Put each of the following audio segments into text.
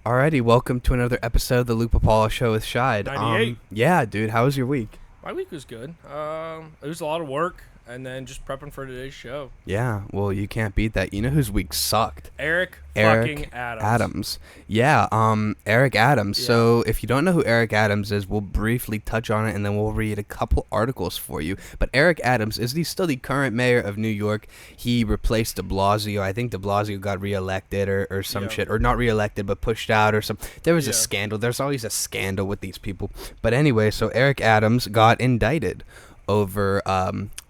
Alrighty, welcome to another episode of the Pipala Show with Shide. 98. Yeah, dude, how was your week? My week was good. It was a lot of work, and then just prepping for today's show. Yeah, well, you can't beat that. You know whose week sucked? Eric fucking Adams. Yeah, Eric Adams. Yeah. So if you don't know who Eric Adams is, we'll briefly touch on it, and then we'll read a couple articles for you. But Eric Adams is still the current mayor of New York. He replaced de Blasio. I think de Blasio got reelected or some shit, or not reelected, but pushed out or some. There was a scandal. There's always a scandal with these people. But anyway, so Eric Adams got indicted over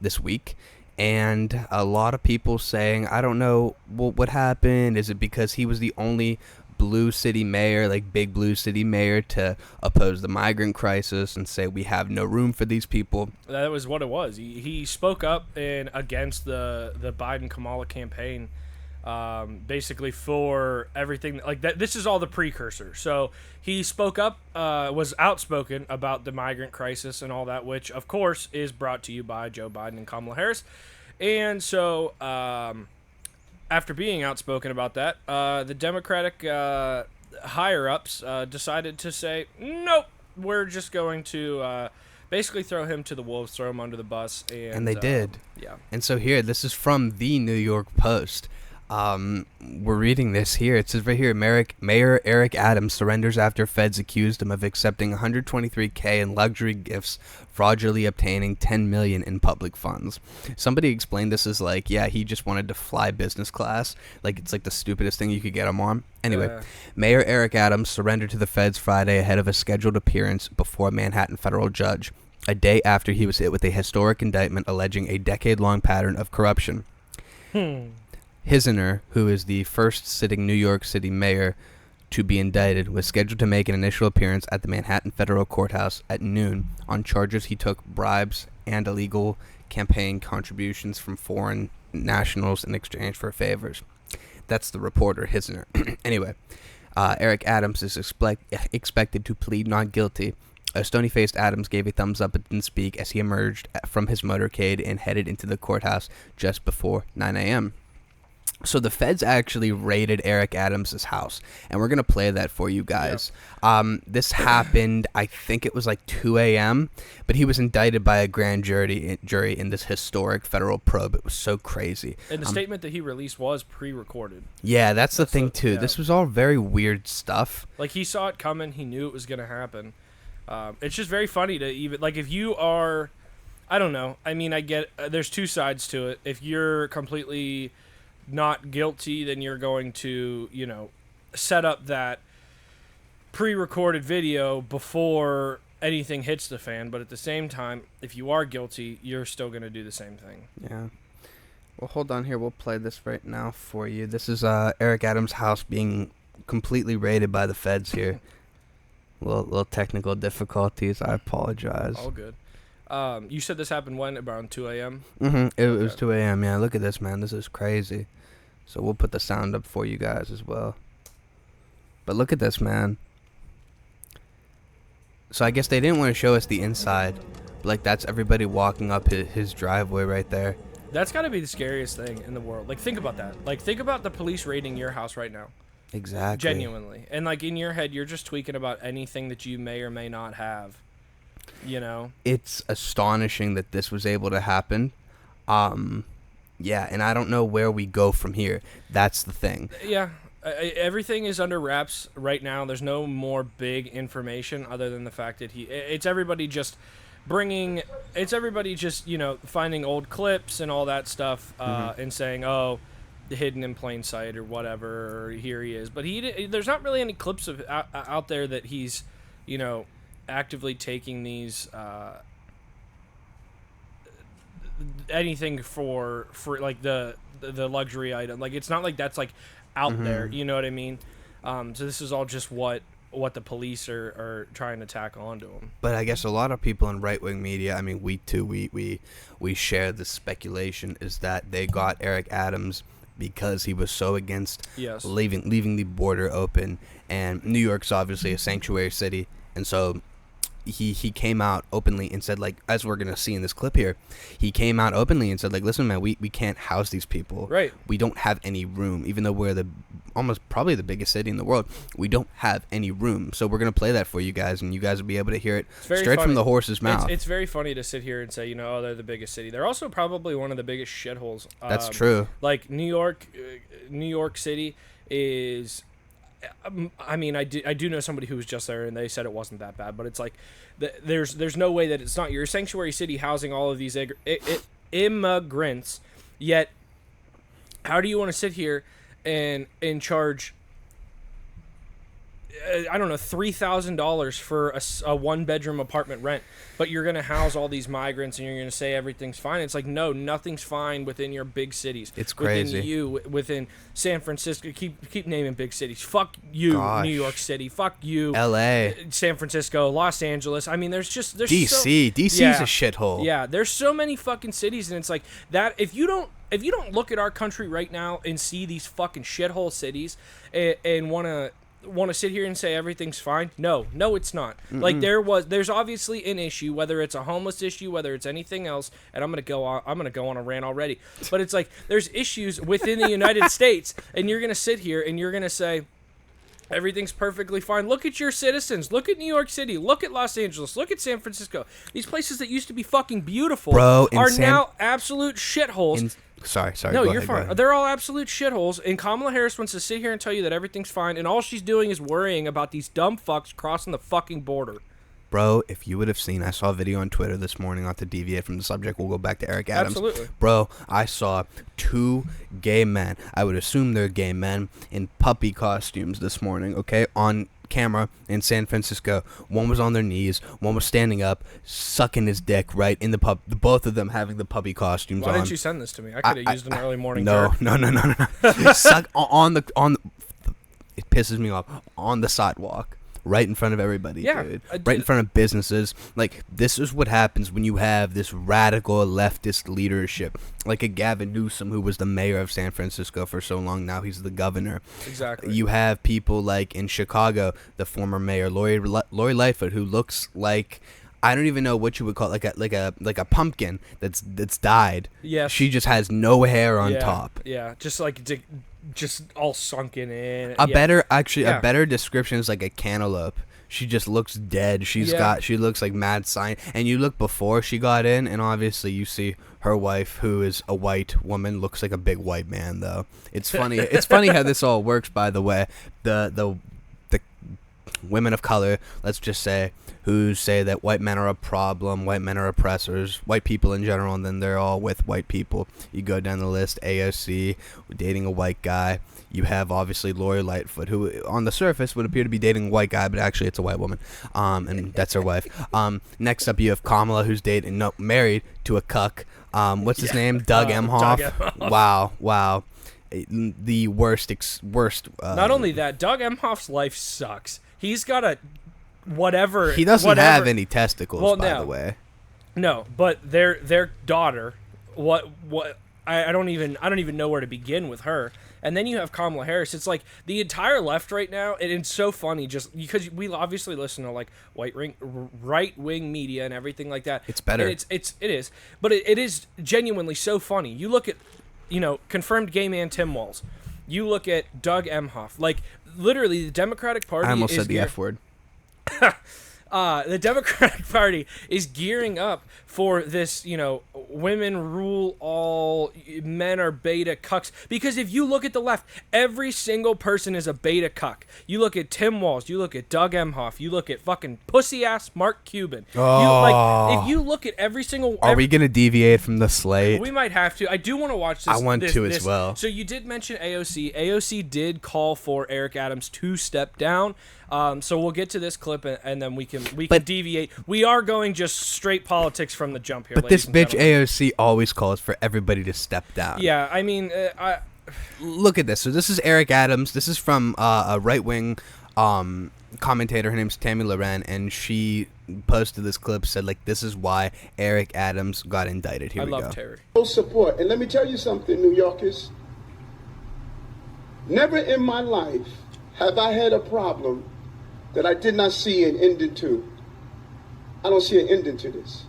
this week. And a lot of people saying, I don't know what happened. Is it because he was the only blue city mayor, like big blue city mayor, to oppose the migrant crisis and say we have no room for these people? That was what it was. He spoke up against the Biden Kamala campaign, basically for everything like that. This is all the precursor. So he spoke up, was outspoken about the migrant crisis and all that, which of course is brought to you by Joe Biden and Kamala Harris. And so after being outspoken about that, the Democratic higher-ups decided to say, nope, we're just going to basically throw him to the wolves, throw him under the bus. And they did. Yeah. And so here, this is from the New York Post. We're reading this here. It says right here, Mayor Eric Adams surrenders after feds accused him of accepting $123K in luxury gifts, fraudulently obtaining $10 million in public funds. Somebody explained this as like, yeah, he just wanted to fly business class. Like, it's like the stupidest thing you could get him on. Anyway, Mayor Eric Adams surrendered to the feds Friday ahead of a scheduled appearance before a Manhattan federal judge, a day after he was hit with a historic indictment alleging a decade-long pattern of corruption. Hisner, who is the first sitting New York City mayor to be indicted, was scheduled to make an initial appearance at the Manhattan Federal Courthouse at noon on charges he took bribes and illegal campaign contributions from foreign nationals in exchange for favors. That's the reporter, Hisner. Anyway, Eric Adams is expected to plead not guilty. A stony-faced Adams gave a thumbs-up but didn't speak as he emerged from his motorcade and headed into the courthouse just before 9 a.m. So the feds actually raided Eric Adams' house, and we're going to play that for you guys. Yep. This happened, I think it was like 2 a.m., but he was indicted by a grand jury in this historic federal probe. It was so crazy. And the statement that he released was pre-recorded. Yeah, that's the thing, too. Yeah. This was all very weird stuff. Like, he saw it coming. He knew it was going to happen. It's just very funny to even, like, if you are, I don't know. I mean, I get, there's two sides to it. If you're completely not guilty, then you're going to, set up that pre-recorded video before anything hits the fan. But at the same time, if you are guilty, you're still going to do the same thing. Yeah. Well, hold on here. We'll play this right now for you. This is Eric Adams' house being completely raided by the feds here. Little technical difficulties. I apologize. All good. You said this happened when? Around 2 a.m.? Mm-hmm. It was 2 a.m., yeah. Look at this, man. This is crazy. So we'll put the sound up for you guys as well. But look at this, man. So I guess they didn't want to show us the inside. Like, that's everybody walking up his driveway right there. That's got to be the scariest thing in the world. Like, think about that. Like, think about the police raiding your house right now. Exactly. Genuinely. And, like, in your head, you're just tweaking about anything that you may or may not have. It's astonishing that this was able to happen. Yeah, and I don't know where we go from here. That's the thing. Yeah, everything is under wraps right now. There's no more big information other than the fact that it's everybody just finding old clips and all that stuff and saying, oh, hidden in plain sight or whatever, or here he is. But there's not really any clips of out there that he's, actively taking these anything for like the luxury item. Like, it's not like that's like out there, you know what I mean? So this is all just what the police are trying to tack onto him. But I guess a lot of people in right-wing media, I mean, we too, we share the speculation is that they got Eric Adams because he was so against leaving the border open, and New York's obviously a sanctuary city, and so he came out openly and said, like, as we're gonna see in this clip here, he came out openly and said, like, listen, man, we can't house these people. Right. We don't have any room, even though we're probably the biggest city in the world. We don't have any room, so we're gonna play that for you guys, and you guys will be able to hear it straight from the horse's mouth. It's very funny to sit here and say, oh, they're the biggest city. They're also probably one of the biggest shitholes. That's true. Like New York City is. I mean, I do know somebody who was just there, and they said it wasn't that bad. But it's like, there's no way that it's not. You're a sanctuary city housing all of these immigrants. Yet, how do you want to sit here and charge? I don't know, $3,000 for a 1-bedroom apartment rent, but you're going to house all these migrants and you're going to say everything's fine. It's like, no, nothing's fine within your big cities. It's crazy. Within San Francisco. Keep naming big cities. Fuck you, Gosh. New York City. Fuck you, L.A., San Francisco, Los Angeles. I mean, there's D.C. DC's a shithole. Yeah, there's so many fucking cities, and it's like that. If you don't look at our country right now and see these fucking shithole cities and want to sit here and say everything's fine, no it's not. Mm-mm. Like there's obviously an issue, whether it's a homeless issue, whether it's anything else, and I'm gonna go on a rant already, but it's like there's issues within the United States, and you're gonna sit here and you're gonna say everything's perfectly fine. Look at your citizens. Look at New York City. Look at Los Angeles. Look at San Francisco. These places that used to be fucking beautiful are now absolute shitholes. Sorry. No, you're fine. They're all absolute shitholes, and Kamala Harris wants to sit here and tell you that everything's fine, and all she's doing is worrying about these dumb fucks crossing the fucking border. Bro, if you would have seen, I saw a video on Twitter this morning, not to deviate from the subject, we'll go back to Eric Adams. Absolutely. Bro, I saw 2 gay men, I would assume they're gay men, in puppy costumes this morning, okay, on camera in San Francisco. One was on their knees, one was standing up, sucking his dick right in the pub. Both of them having the puppy costumes on. Why didn't you send this to me? I could have used an early morning. No. Suck on the it pisses me off, on the sidewalk. Right in front of everybody, dude. Right in front of businesses. Like, this is what happens when you have this radical leftist leadership. Like a Gavin Newsom, who was the mayor of San Francisco for so long. Now he's the governor. Exactly. You have people like in Chicago, the former mayor, Lori Lightfoot, who looks like, I don't even know what you would call it, like a pumpkin that's died. Yes. She just has no hair on top. Yeah, just all sunken in. A better description is like a cantaloupe. She just looks dead. She looks like mad science. And you look before she got in, and obviously you see her wife, who is a white woman, looks like a big white man, though. It's funny. It's funny how this all works, by the way. The women of color, let's just say, who say that white men are a problem, white men are oppressors, white people in general, and then they're all with white people. You go down the list, AOC, dating a white guy. You have, obviously, Lori Lightfoot, who on the surface would appear to be dating a white guy, but actually it's a white woman, and that's her wife. Next up, you have Kamala, who's married to a cuck. What's his name? Doug Emhoff. Doug Emhoff. Wow. The worst. Not only that, Doug Emhoff's life sucks. He's got a whatever. He doesn't have any testicles, by the way. No, but their daughter. What? I don't even know where to begin with her. And then you have Kamala Harris. It's like the entire left right now, and it's so funny just because we obviously listen to like right wing media and everything like that. It's better. And it is, but it is genuinely so funny. You look at, confirmed gay man Tim Walz. You look at Doug Emhoff. Like, literally, the Democratic Party. I almost said the F word. The Democratic Party is gearing up for this, women rule all, men are beta cucks. Because if you look at the left, every single person is a beta cuck. You look at Tim Walz, you look at Doug Emhoff, you look at fucking pussy-ass Mark Cuban. If you look at every single... Are we going to deviate from the slate? We might have to. I do want to watch this. I want to as well. So you did mention AOC. AOC did call for Eric Adams to step down. So we'll get to this clip, and then we can deviate. We are going just straight politics from the jump here. But this bitch AOC always calls for everybody to step down. Yeah, I mean, look at this. So this is Eric Adams. This is from a right-wing commentator. Her name's Tammy Loren, and she posted this clip, said, like, this is why Eric Adams got indicted. Here we go. I love Terry. Full support. And let me tell you something, New Yorkers. Never in my life have I had a problem that I did not see an ending to. I don't see an ending to this.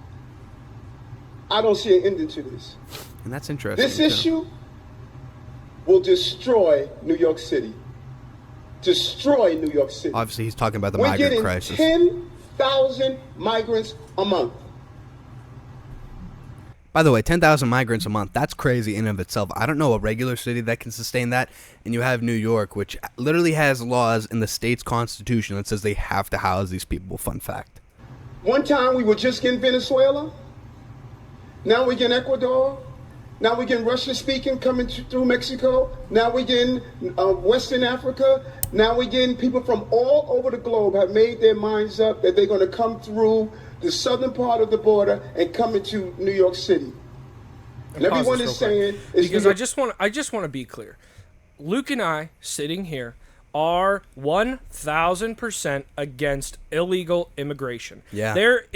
I don't see an ending to this. And that's interesting. This issue will destroy New York City. Destroy New York City. Obviously, he's talking about the We're migrant getting crisis. 10,000 migrants a month. By the way, 10,000 migrants a month, that's crazy in and of itself. I don't know a regular city that can sustain that. And you have New York, which literally has laws in the state's constitution that says they have to house these people. Fun fact. One time we were just getting Venezuela. Now we're getting Ecuador. Now we're getting Russian-speaking coming through Mexico. Now we're getting Western Africa. Now we're getting people from all over the globe have made their minds up that they're going to come through the southern part of the border and come into New York City. And everyone is saying... Because I just want to be clear. Luke and I, sitting here, are 1,000% against illegal immigration. Yeah. There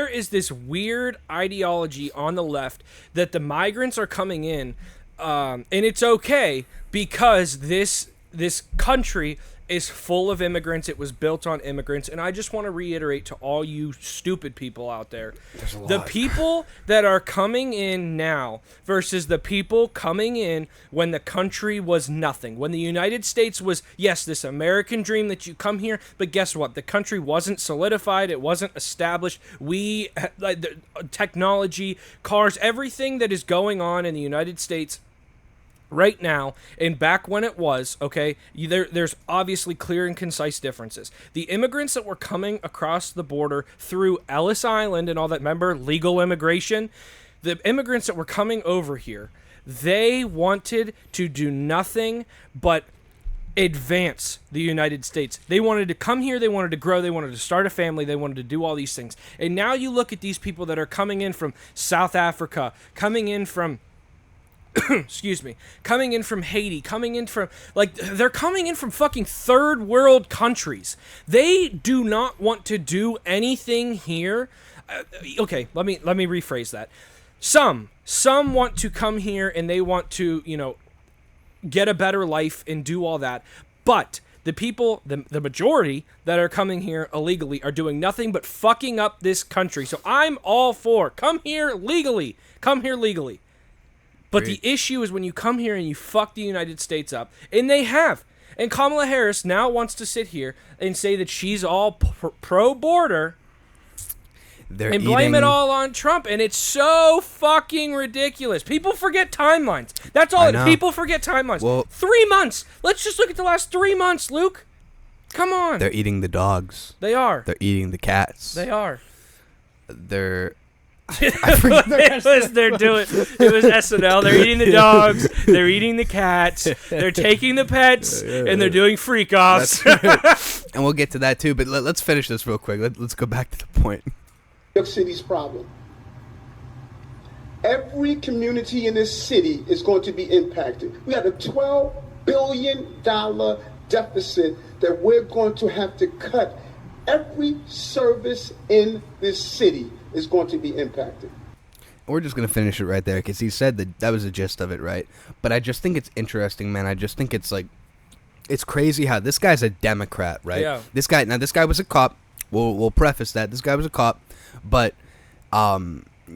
is this weird ideology on the left that the migrants are coming in, and it's okay because this country is full of immigrants. It was built on immigrants. And I just want to reiterate to all you stupid people out there, the people that are coming in now versus the people coming in when the country was nothing. When the United States was, yes, this American dream that you come here, but guess what? The country wasn't solidified. It wasn't established. Technology, cars, everything that is going on in the United States right now and back when it was, okay, there's obviously clear and concise differences. The immigrants that were coming across the border through Ellis Island and all that, remember, legal immigration, the immigrants that were coming over here, they wanted to do nothing but advance the United States. They wanted to come here, they wanted to grow, they wanted to start a family, they wanted to do all these things. And now you look at these people that are coming in from South Africa, coming in from excuse me, coming in from Haiti, coming in from, they're coming in from fucking third world countries. They do not want to do anything here. Okay, let me rephrase that. Some want to come here and they want to, get a better life and do all that. But the people, the majority that are coming here illegally are doing nothing but fucking up this country. So I'm all for come here legally. Come here legally. But the issue is when you come here and you fuck the United States up, and they have. And Kamala Harris now wants to sit here and say that she's all pro-border and blame it all on Trump. And it's so fucking ridiculous. People forget timelines. That's all. People forget timelines. Well, 3 months. Let's just look at the last 3 months, Luke. Come on. They're eating the dogs. They are. They're eating the cats. They are. They're... I forget it was SNL. They're eating the dogs. They're eating the cats. They're taking the pets, and they're doing freak offs. And we'll get to that too. But let's finish this real quick. Let's go back to the point. New York City's problem. Every community in this city is going to be impacted. We have a $12 billion deficit that we're going to have to cut. Every service in this city is going to be impacted. We're just going to finish it right there because he said that was the gist of it, right? But I just think it's interesting, man. I just think it's it's crazy how this guy's a Democrat, right? Yeah. This guy was a cop. We'll preface that. This guy was a cop, but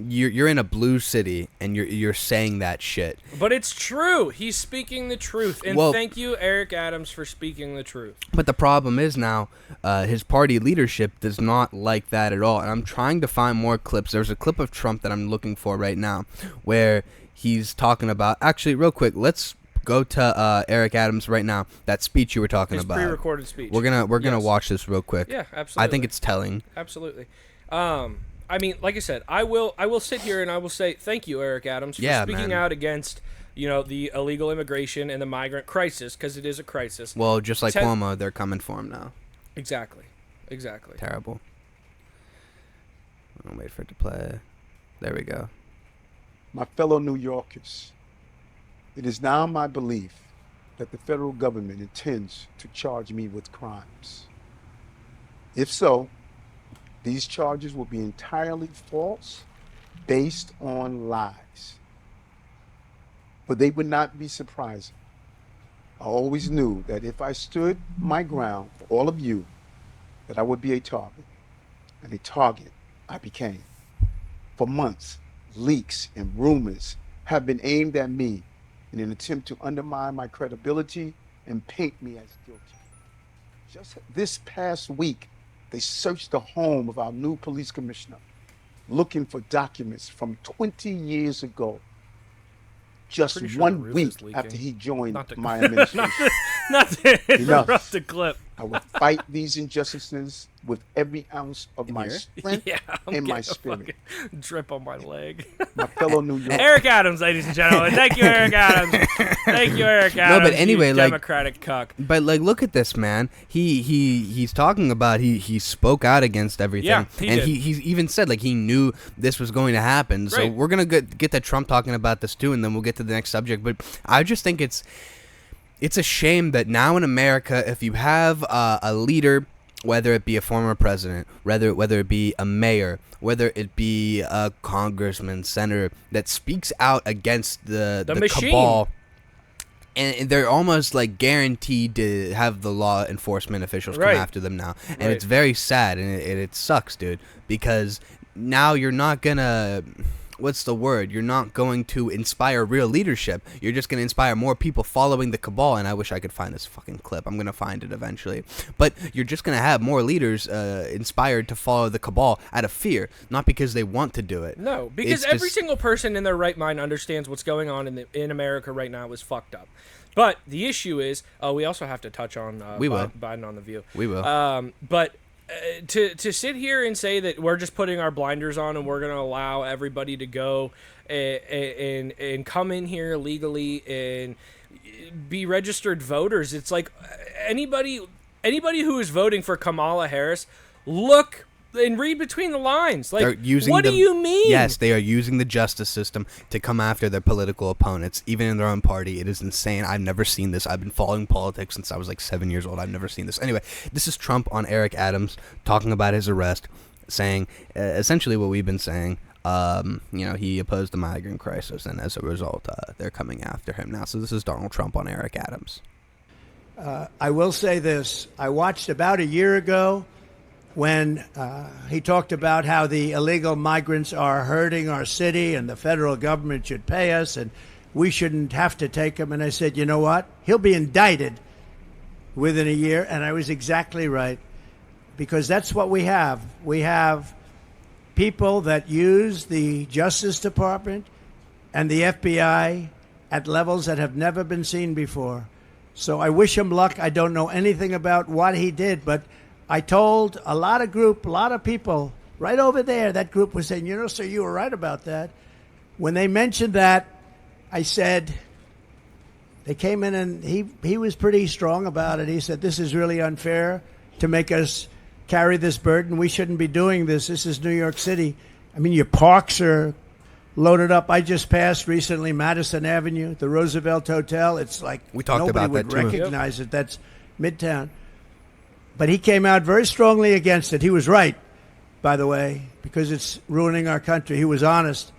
you're in a blue city and you're saying that shit. But it's true. He's speaking the truth. And thank you, Eric Adams, for speaking the truth. But the problem is now his party leadership does not like that at all. And I'm trying to find more clips. There's a clip of Trump that I'm looking for right now where he's talking about... Actually, real quick, let's go to Eric Adams right now. That speech you were talking about. His pre-recorded speech. We're gonna watch this real quick. Yeah, absolutely. I think it's telling. Absolutely. I mean, like I said, I will sit here and I will say thank you, Eric Adams, for speaking out against, the illegal immigration and the migrant crisis, because it is a crisis. Well, just like Cuomo, they're coming for him now. Exactly. Terrible. I'll wait for it to play. There we go. My fellow New Yorkers, it is now my belief that the federal government intends to charge me with crimes. If so, these charges will be entirely false, based on lies. But they would not be surprising. I always knew that if I stood my ground for all of you, that I would be a target, and a target I became. For months, leaks and rumors have been aimed at me in an attempt to undermine my credibility and paint me as guilty. Just this past week, they searched the home of our new police commissioner, looking for documents from 20 years ago, just Pretty sure the one roof week is leaking. after he joined Not to, my not administration. to, not to Enough. interrupt the clip. I will fight these injustices with every ounce of my here? strength Yeah, I'm and my getting a spirit. fucking drip on my leg. My fellow New Yorkers. Eric Adams, ladies and gentlemen. Thank you, Eric Adams. Thank you, Eric Adams. but anyway, you like- Democratic cuck. But like, look at this man. He's talking about he spoke out against everything, Yeah, he and did. he even said like he knew this was going to happen. So Right. we're gonna get to Trump talking about this too, and then we'll get to the next subject. But I just think it's a shame that now in America, if you have a leader, whether it be a former president, whether it be a mayor, whether it be a congressman, senator, that speaks out against the machine. cabal, and they're almost like guaranteed to have the law enforcement officials come Right. after them now. And Right. it's very sad, and it sucks, dude, because now you're not gonna... What's the word? You're not going to inspire real leadership. You're just going to inspire more people following the cabal. And I wish I could find this fucking clip. I'm going to find it eventually. But you're just going to have more leaders inspired to follow the cabal out of fear, not because they want to do it. No, because It's every just- single person in their right mind understands what's going on in America right now is fucked up. But the issue is, we also have to touch on We will. Biden on the View. We will. But to sit here and say that we're just putting our blinders on and we're going to allow everybody to go and come in here legally and be registered voters, it's like anybody who is voting for Kamala Harris, look and read between the lines. Like, They're using what do you mean? Yes, they are using the justice system to come after their political opponents, even in their own party. It is insane. I've never seen this. I've been following politics since I was like 7 years old. I've never seen this. Anyway, this is Trump on Eric Adams talking about his arrest, saying essentially what we've been saying. He opposed the migrant crisis, and as a result, they're coming after him now. So this is Donald Trump on Eric Adams. I will say this. I watched about a year ago when he talked about how the illegal migrants are hurting our city and the federal government should pay us and we shouldn't have to take them. And I said, you know what? He'll be indicted within a year. And I was exactly right, because that's what we have. We have people that use the Justice Department and the FBI at levels that have never been seen before. So I wish him luck. I don't know anything about what he did, but I told a lot of people right over there, that group was saying, sir, you were right about that. When they mentioned that, I said, they came in and he was pretty strong about it. He said, this is really unfair to make us carry this burden. We shouldn't be doing this. This is New York City. I mean, your parks are loaded up. I just passed recently Madison Avenue, the Roosevelt Hotel. It's like We talked nobody about would that, too. recognize it. That's Midtown. But he came out very strongly against it. He was right, by the way, because it's ruining our country. He was honest.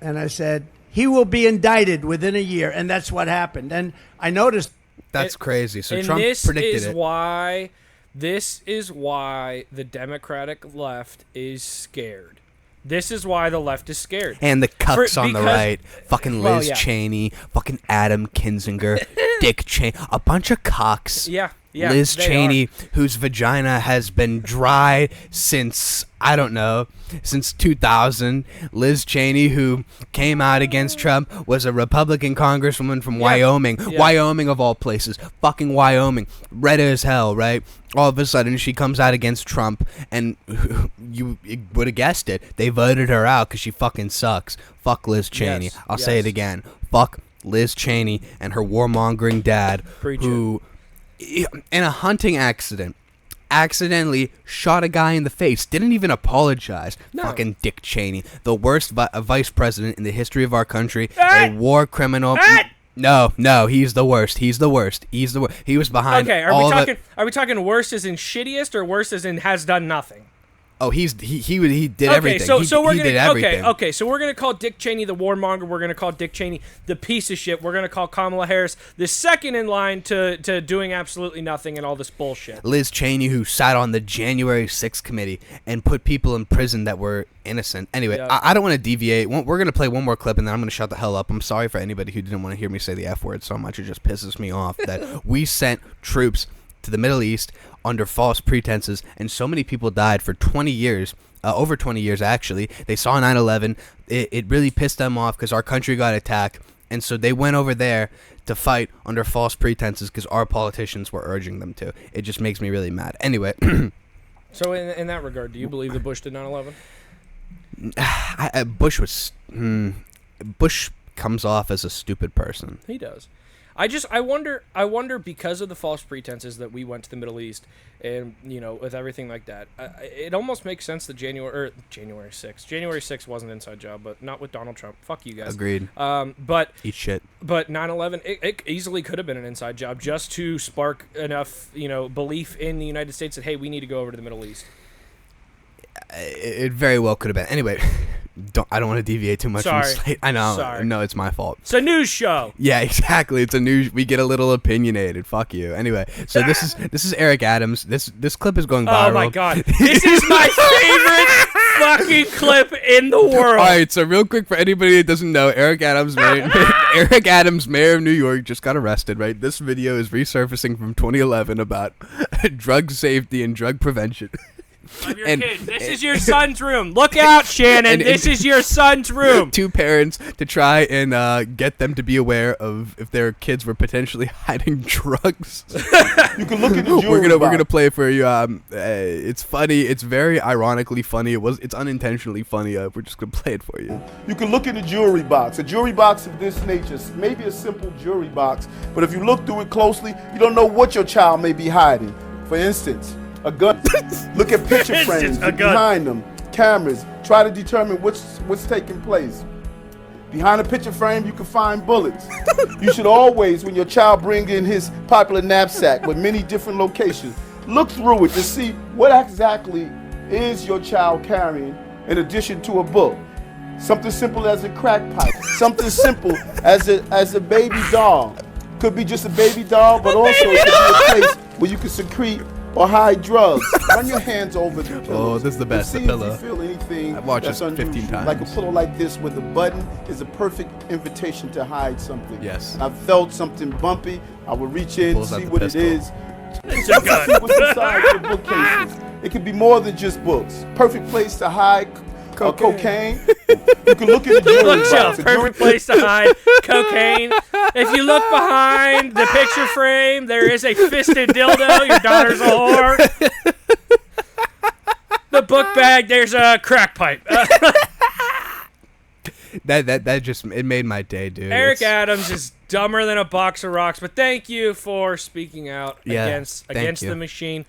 And I said, he will be indicted within a year. And that's what happened. And I noticed. That's crazy. So And Trump this predicted is it. why this is why the Democratic left is scared. This is why the left is scared. And the cucks on the because- right. Fucking Well, Liz yeah. Cheney. Fucking Adam Kinzinger. Dick Cheney. A bunch of cocks. Yeah. Liz they Cheney, are. whose vagina has been dry since, I don't know, since 2000. Liz Cheney, who came out against Trump, was a Republican congresswoman from Wyoming. Yeah. Wyoming, of all places. Fucking Wyoming. Red as hell, right? All of a sudden, she comes out against Trump, and you would have guessed it. They voted her out because she fucking sucks. Fuck Liz Cheney. Yes, I'll say yes. it again. Fuck Liz Cheney and her warmongering dad, Preach who, in a hunting accident, accidentally shot a guy in the face. Didn't even apologize. No. Fucking Dick Cheney, the worst vice president in the history of our country, Ah! a war criminal. Ah! No, he's the worst. He's the worst. He was behind Okay, all are of it. we talking worse as in shittiest or worse as in has done nothing? Oh, he did everything. So we're he gonna did everything. okay. So we're gonna call Dick Cheney the warmonger. We're gonna call Dick Cheney the piece of shit. We're gonna call Kamala Harris the second in line to doing absolutely nothing and all this bullshit. Liz Cheney, who sat on the January 6th committee and put people in prison that were innocent. Anyway, Yeah. I don't want to deviate. We're gonna play one more clip and then I'm gonna shut the hell up. I'm sorry for anybody who didn't want to hear me say the F word so much. It just pisses me off that we sent troops to the Middle East under false pretenses, and so many people died for 20 years. Over 20 years, actually. They saw 9/11. It really pissed them off because our country got attacked, and so they went over there to fight under false pretenses because our politicians were urging them to. It just makes me really mad. Anyway. So in that regard, do you believe that Bush did 9/11? Bush comes off as a stupid person. He does. I wonder because of the false pretenses that we went to the Middle East and, with everything like that, it almost makes sense that January 6th was an inside job, but not with Donald Trump. Fuck you guys. Agreed. But Eat shit. But 9/11, it easily could have been an inside job just to spark enough, belief in the United States that, hey, we need to go over to the Middle East. It very well could have been. Anyway, I don't want to deviate too much from Sorry. the slate. I know. Sorry. No, it's my fault. It's a news show. Yeah, exactly. It's a news. We get a little opinionated. Fuck you. Anyway, so this is Eric Adams. This clip is going viral. Oh my god, this is my favorite fucking clip in the world. All right, so real quick for anybody that doesn't know, Eric Adams, mayor of New York, just got arrested. Right, this video is resurfacing from 2011 about drug safety and drug prevention. Of your kid. This is your son's room. Look out, Shannon. This is your son's room. Two parents to try and get them to be aware of if their kids were potentially hiding drugs. You can look at the jewelry We're box. gonna play it for you. It's funny. It's very ironically funny. It's unintentionally funny. We're just gonna play it for you. You can look in the jewelry box. A jewelry box of this nature, maybe a simple jewelry box, but if you look through it closely, you don't know what your child may be hiding. For instance, a gun. Look at picture frames behind them, cameras. Try to determine what's taking place. Behind a picture frame, you can find bullets. You should always, when your child brings in his popular knapsack with many different locations, look through it to see what exactly is your child carrying in addition to a book. Something simple as a crack pipe. Something simple as a baby doll. Could be just a baby doll, but also it could be a place where you can secrete or hide drugs. Run your hands over the pillow. Oh, this is the best, the See pillow. if you feel anything I've watched that's this 15 unusual. times. Like a pillow like this with a button is a perfect invitation to hide something. Yes. I felt something bumpy. I would reach in, Pulls out see the what pistol. it is. It's a gun. See what's inside your bookcases. It could be more than just books. Perfect place to hide cocaine. You can look at the jewelry Bookshelf, box. The jewelry- perfect place to hide cocaine. If you look behind the picture frame, there is a fisted dildo. Your daughter's a whore. The book bag, there's a crack pipe. That just it made my day, dude. Eric It's- Adams is dumber than a box of rocks, but thank you for speaking out Yeah, against thank you. the machine.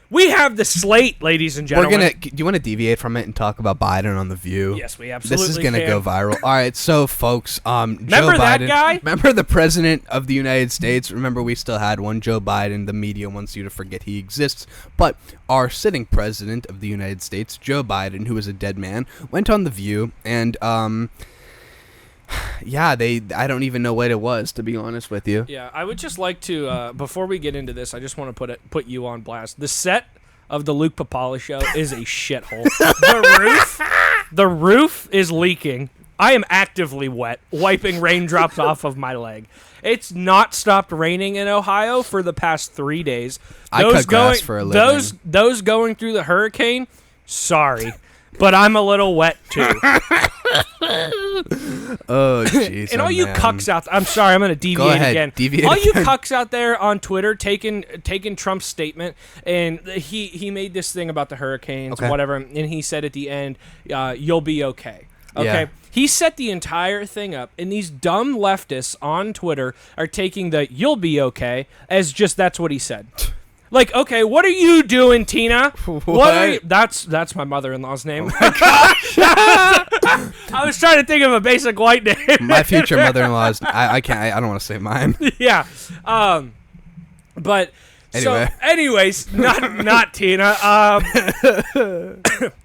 We have the slate, ladies and We're gentlemen. gonna. Do you want to deviate from it and talk about Biden on the View? Yes, we absolutely This is gonna can. go viral. All right, so folks, Remember Joe that Biden, guy? Remember the president of the United States? Remember we still had one, Joe Biden. The media wants you to forget he exists, but our sitting president of the United States, Joe Biden, who is a dead man, went on the View and yeah, I don't even know what it was, to be honest with you. Yeah, I would just like to before we get into this, I just want to put you on blast. The set of the Luke Pipala show is a shithole. The roof is leaking. I am actively wet, wiping raindrops off of my leg. It's not stopped raining in Ohio for the past 3 days. I cut grass for a living. Those going through the hurricane, sorry, but I'm a little wet too. Oh, jeez. And all you man. cucks out I'm sorry, I'm going to deviate ahead, again. deviate all you again. cucks out there on Twitter taking Trump's statement, and he made this thing about the hurricanes, Okay. whatever, and he said at the end, you'll be okay. Okay. Yeah. He set the entire thing up, and these dumb leftists on Twitter are taking the "you'll be okay" as just that's what he said. Like, okay, what are you doing, Tina? What are you? That's my mother-in-law's name. I was trying to think of a basic white name. My future mother-in-law is. I can't. I don't want to say mine. Yeah. But Anyway. So, anyways, not Tina.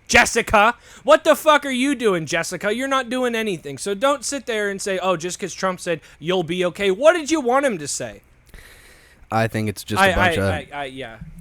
Jessica, what the fuck are you doing, Jessica? You're not doing anything. So don't sit there and say, oh, just because Trump said you'll be okay. What did you want him to say? I think it's just a bunch of...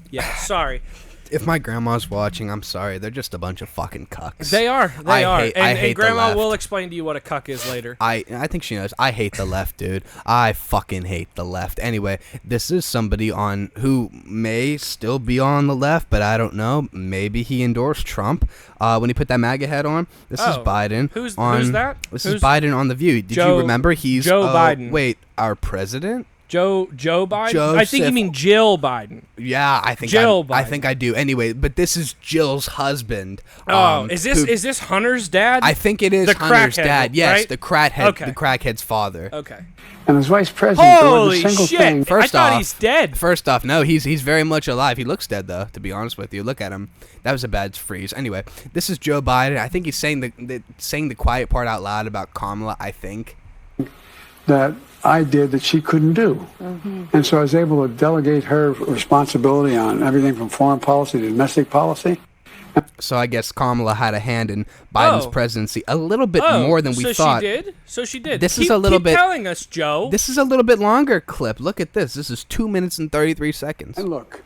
Yeah, sorry. If my grandma's watching, I'm sorry. They're just a bunch of fucking cucks. They are. I hate and Grandma the left. will explain to you what a cuck is later. I think she knows. I hate the left, dude. I fucking hate the left. Anyway, this is somebody on who may still be on the left, but I don't know. Maybe he endorsed Trump when he put that MAGA hat on. This is Biden. Who's that? This is Biden on The View. Did you remember? He's Joe Biden. Wait, our president? Joe Biden? I think you mean Jill Biden. Yeah, I think Biden. I think I do. Anyway, but this is Jill's husband. Is this Hunter's dad? I think it is the Hunter's crackhead, dad. Yes, right? the crackhead. Okay. The crackhead's father. Okay. And as vice president, there was Holy a single shit! thing. I thought he's dead. First off, no, he's very much alive. He looks dead though. To be honest with you, look at him. That was a bad freeze. Anyway, this is Joe Biden. I think he's saying the quiet part out loud about Kamala. I think That I did that she couldn't do. And so I was able to delegate her responsibility on everything from foreign policy to domestic policy. so. I guess Kamala had a hand in Biden's presidency a little bit more than we thought. So she did. This is a little bit. Keep telling us, Joe. This is a little bit longer clip. Look at this. This is 2 minutes and 33 seconds. And look,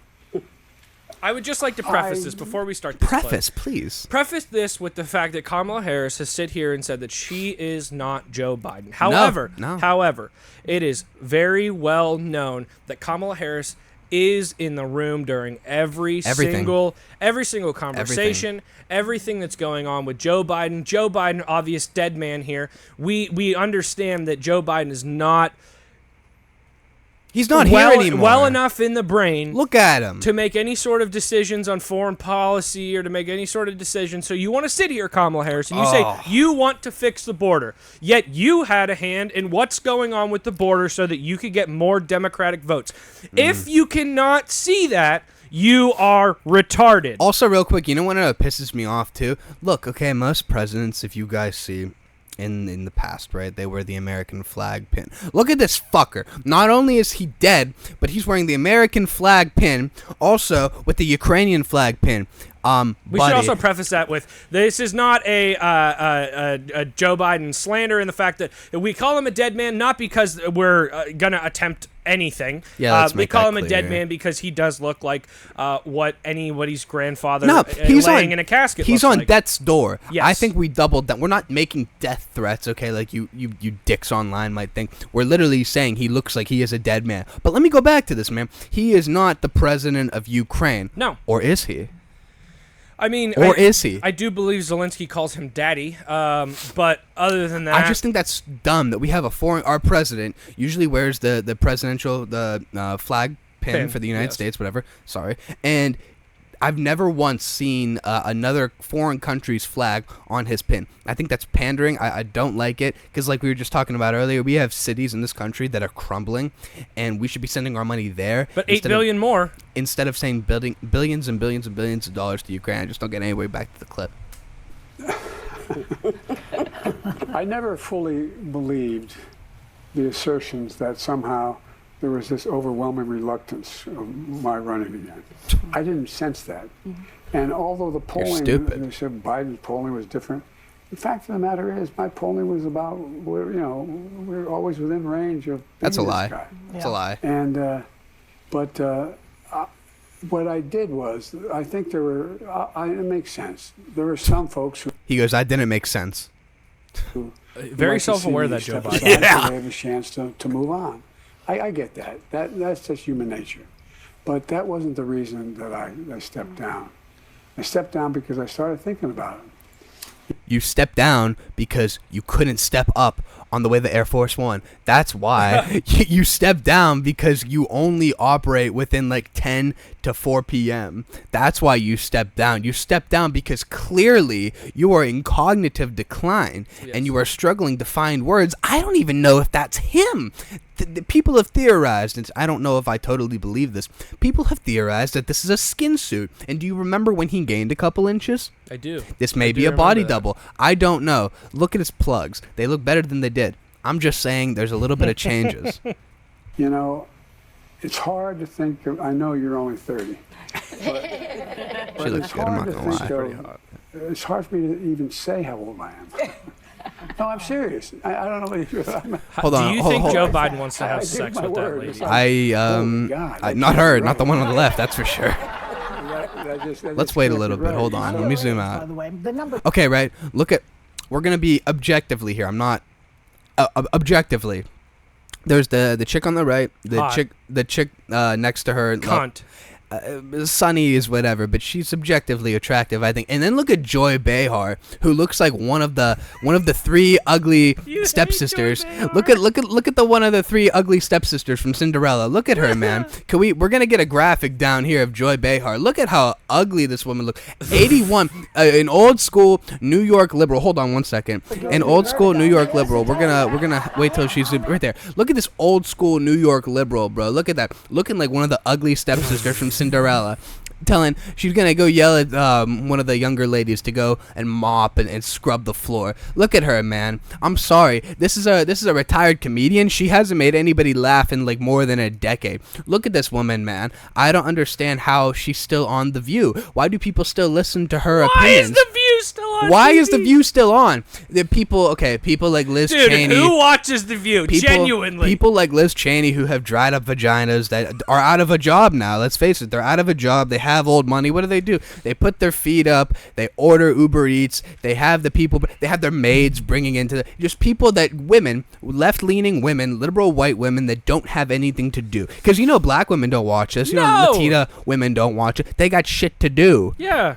I would just like to preface this before we start this Preface, clip. please. Preface this with the fact that Kamala Harris has sit here and said that she is not Joe Biden. However, it is very well known that Kamala Harris is in the room during every single conversation, everything that's going on with Joe Biden. Joe Biden, obvious dead man here. We understand that Joe Biden is not. He's not here anymore. Well enough in the brain. Look at him. To make any sort of decisions on foreign policy or to make any sort of decision. So you want to sit here, Kamala Harris, and you say you want to fix the border. Yet you had a hand in what's going on with the border so that you could get more Democratic votes. If you cannot see that, you are retarded. Also, real quick, you know what pisses me off, too? Look, okay, most presidents, if you guys see... In the past, right? They wear the American flag pin. Look at this fucker. Not only is he dead, but he's wearing the American flag pin, also with the Ukrainian flag pin. We should also preface that with this is not a Joe Biden slander in the fact that we call him a dead man not because we're gonna attempt anything. Yeah, we call him a dead man because he does look like what anybody's grandfather he's laying in a casket. He's looks on like. death's door. Yes. I think we doubled that. We're not making death threats, okay? Like you dicks online might think. We're literally saying he looks like he is a dead man. But let me go back to this, man. He is not the president of Ukraine. No. Or is he? I mean, is he? I do believe Zelensky calls him daddy. But other than that, I just think that's dumb that we have our president usually wears the presidential flag pin for the United States, whatever. Sorry, and I've never once seen another foreign country's flag on his pin. I think that's pandering. I don't like it because, like we were just talking about earlier, we have cities in this country that are crumbling, and we should be sending our money there. But $8 billion more. Instead of saying billions and billions and billions of dollars to Ukraine. I just don't get any way back to the clip. I never fully believed the assertions that somehow there was this overwhelming reluctance of my running again. I didn't sense that. And although the polling, they said Biden's polling was different, the fact of the matter is my polling was about, we're always within range of That's a lie. guy. That's a lie. And, what I did was, I think there were, it makes sense. There were some folks who... He goes, I didn't make sense. Very self-aware that Joe Biden. They have a chance to move on. I get that. That's just human nature. But that wasn't the reason that I stepped down. I stepped down because I started thinking about it. You stepped down because you couldn't step up on the way the Air Force One. That's why you stepped down, because you only operate within like 10 to 4 p.m. That's why you stepped down. You stepped down because clearly you are in cognitive decline and you are struggling to find words. I don't even know if that's him. The people have theorized, and I don't know if I totally believe this, people have theorized that this is a skin suit. And do you remember when he gained a couple inches? I do. This may be a body double. I don't know. Look at his plugs. They look better than they did. I'm just saying there's a little bit of changes. it's hard to think of. I know you're only 30. She looks good. I'm not gonna lie. It's hard for me to even say how old I am. No, I'm serious. I don't know if you're. Hold on. Do you hold- think hold- Joe Biden wants to have I give sex my with that word. lady? It's like- Not her, not the one on the left. That's for sure. That Let's just wait a can't little be bit. right. Hold on. Let me zoom By out. the way, the number. Okay, right. Look at. We're gonna be objectively here. I'm not. Objectively. There's the chick on the right. Hot. The chick next to her. Cunt. Sunny is whatever, but she's subjectively attractive, I think. And then look at Joy Behar, who looks like one of the three ugly You hate stepsisters. Joy Behar. Look at the one of the three ugly stepsisters from Cinderella. Look at her, man. We're gonna get a graphic down here of Joy Behar. Look at how ugly this woman looks. 81, an old school New York liberal. Hold on one second. An old school New York liberal. We're gonna wait till she's right there. Look at this old school New York liberal, bro. Look at that. Looking like one of the ugly stepsisters from Cinderella, telling she's gonna go yell at one of the younger ladies to go and mop and scrub the floor. Look at her, man. I'm sorry. This is a retired comedian. She hasn't made anybody laugh in like more than a decade. Look at this woman, man. I don't understand how she's still on The View. Why do people still listen to her Why opinions? is The View still on Why is TV? The View still on? The people like Liz Dude, Cheney. who watches The View? Genuinely. People like Liz Cheney who have dried up vaginas that are out of a job now. Let's face it, they're out of a job. They have old money. What do? They put their feet up. They order Uber Eats. They have they have their maids bringing into just people women, left-leaning women, liberal white women that don't have anything to do. Because black women don't watch this. No. Latina women don't watch it. They got shit to do. Yeah.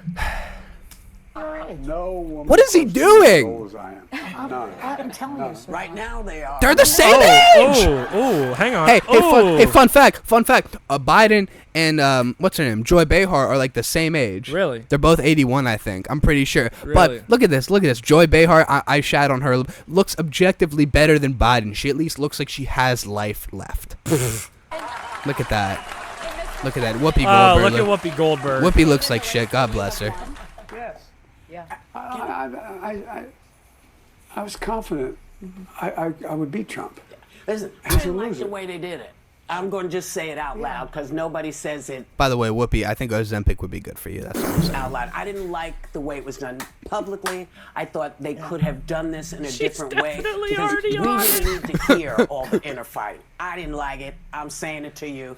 No woman What is he as doing? old as I am. No. I'm telling you, sir. Right now they are. They're the same age. Oh, hang on. Hey, Oh. fun fact. Biden and what's her name, Joy Behar, are like the same age. Really? They're both 81, I think. I'm pretty sure. Really? But look at this. Joy Behar, I shat on her. Looks objectively better than Biden. She at least looks like she has life left. Look at that. Look at that. Whoopi Oh, Goldberg. look at Whoopi Goldberg. Whoopi looks like shit. God bless her. Yes. Yeah. I was confident I would beat Trump. Listen, I He's a didn't like loser. the way they did it. I'm going to just say it out loud because nobody says it By the way, Whoopi, I think Ozempic would be good for you. That's what I'm saying. out loud. I didn't like the way it was done publicly. I thought they could have done this in a different way definitely because already we on didn't need to hear all the inner fight. I didn't like it. I'm saying it to you.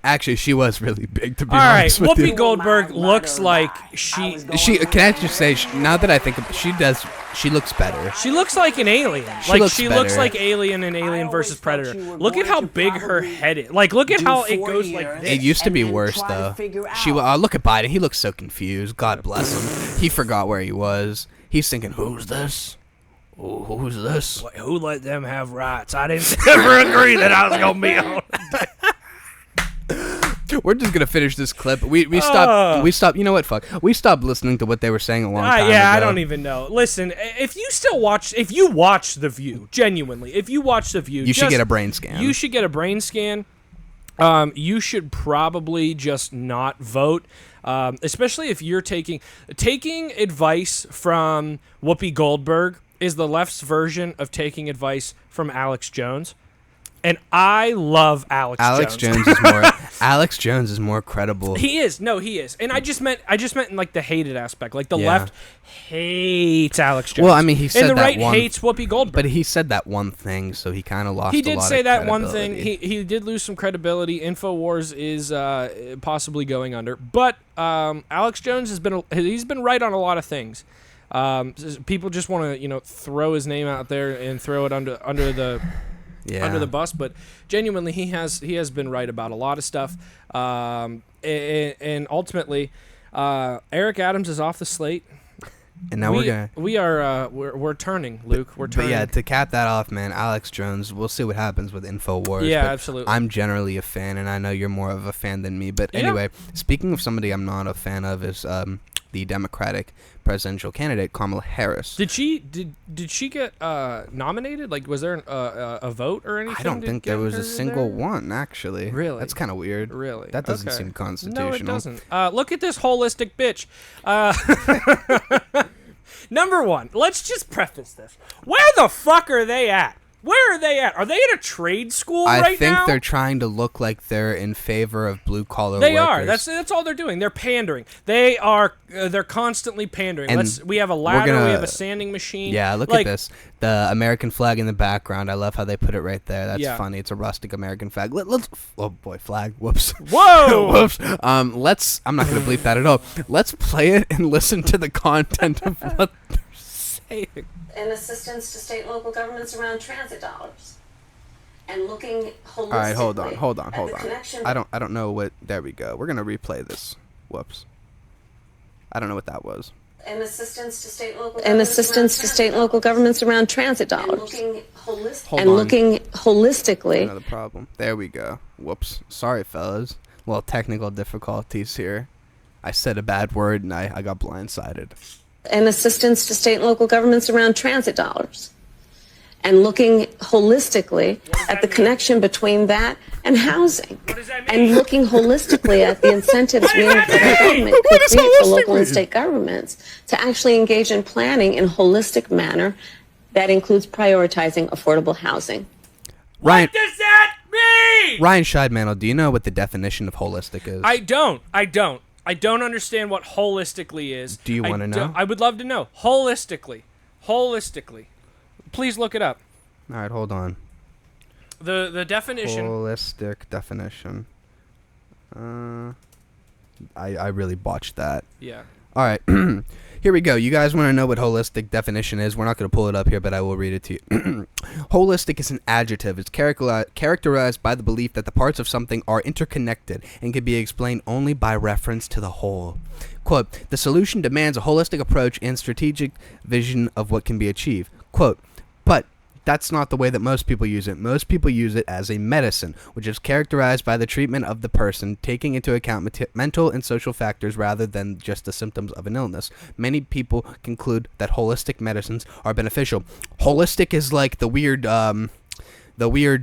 Actually, she was really big, to be All right, honest with Whoopi you. Goldberg My looks mother like lied. she I was going She on can I just say now that I think of, she looks better. she looks like an alien. looks She looks better. like Alien and Alien I versus always thought Predator. you were Look at going how to big her probably head is. Like, look at do how it 4 goes years. like this. It used to and be then worse try to though. figure She out. look at Biden. He looks so confused. God bless him. He forgot where he was. He's thinking, "Who's this? Oh, who's this?" Who let them have rights? I didn't ever agree that I was gonna be on. We're just gonna finish this clip. We stopped. You know what? Fuck. We stopped listening to what they were saying a long time Yeah, I ago. don't even know. Listen, if you watch The View, genuinely, if you watch The View, You should get a brain scan. You should get a brain scan. You should probably just not vote, especially if you're taking advice from Whoopi Goldberg is the left's version of taking advice from Alex Jones. And I love Alex Jones is more credible. He is. No, he is. And I just meant in like the hated aspect. Like the Yeah. left hates Alex Jones. Well, I mean, he said and the that right one- hates Whoopi Goldberg. But he said that one thing, so he kind of lost. He a did lot say of that one thing. credibility. He did lose some credibility. InfoWars is possibly going under. But Alex Jones has been right on a lot of things. People just want to throw his name out there and throw it under the bus, but genuinely he has been right about a lot of stuff. And ultimately, Eric Adams is off the slate. And now we're turning, Luke. We're But turning. yeah, to cap that off, man, Alex Jones, we'll see what happens with InfoWars. Yeah, but absolutely. I'm generally a fan, and I know you're more of a fan than me. But Yeah. anyway, speaking of somebody I'm not a fan of is the Democratic presidential candidate, Kamala Harris. Did she get nominated? Like, was there a vote or anything? I don't to think get there was her a single there? one, actually. Really? That's kind of weird. Really? That doesn't Okay. seem constitutional. No, it doesn't. Look at this holistic bitch. Number one, let's just preface this. Where the fuck are they at? Where are they at? Are they at a trade school right now? I think they're trying to look like they're in favor of blue collar They workers. are. That's all they're doing. They're pandering. They are. They're constantly pandering. And We have a ladder. gonna- We have a sanding machine. Yeah, look at this. The American flag in the background. I love how they put it right there. That's Yeah. funny. It's a rustic American flag. Let's. Oh boy, flag. Whoops. Whoa! Whoops. Let's. I'm not gonna bleep that at all. Let's play it and listen to the content of what they're saying. And assistance to state and local governments around transit dollars. And looking holistically. All right, hold on. at the connection- I don't know what. There we go. We're gonna replay this. Whoops. I don't know what that was. And assistance to state and local governments around transit Hold dollars. on. Looking holistically. Another problem. There we go. Whoops. Sorry, fellas. Well, technical difficulties here. I said a bad word and I got blindsided. And assistance to state and local governments around transit dollars. And looking holistically at the connection between that and housing. What does that mean? And looking holistically at the incentives we in the federal government What could does create for holistic local and mean? state governments to actually engage in planning in a holistic manner that includes prioritizing affordable housing. Ryan, What does that mean? Ryan Scheidmantel, do you know what the definition of holistic is? I don't understand what holistically is. Do you wanna know? I would love to know. Holistically. Please look it up. All right, hold on. The definition. Holistic definition. I really botched that. Yeah. All right. Here we go. You guys want to know what holistic definition is? We're not going to pull it up here, but I will read it to you. Holistic is an adjective. It's characterized by the belief that the parts of something are interconnected and can be explained only by reference to the whole. Quote, the solution demands a holistic approach and strategic vision of what can be achieved. Quote, but that's not the way that most people use it. Most people use it as a medicine, which is characterized by the treatment of the person, taking into account mental and social factors rather than just the symptoms of an illness. Many people conclude that holistic medicines are beneficial. Holistic is like the weird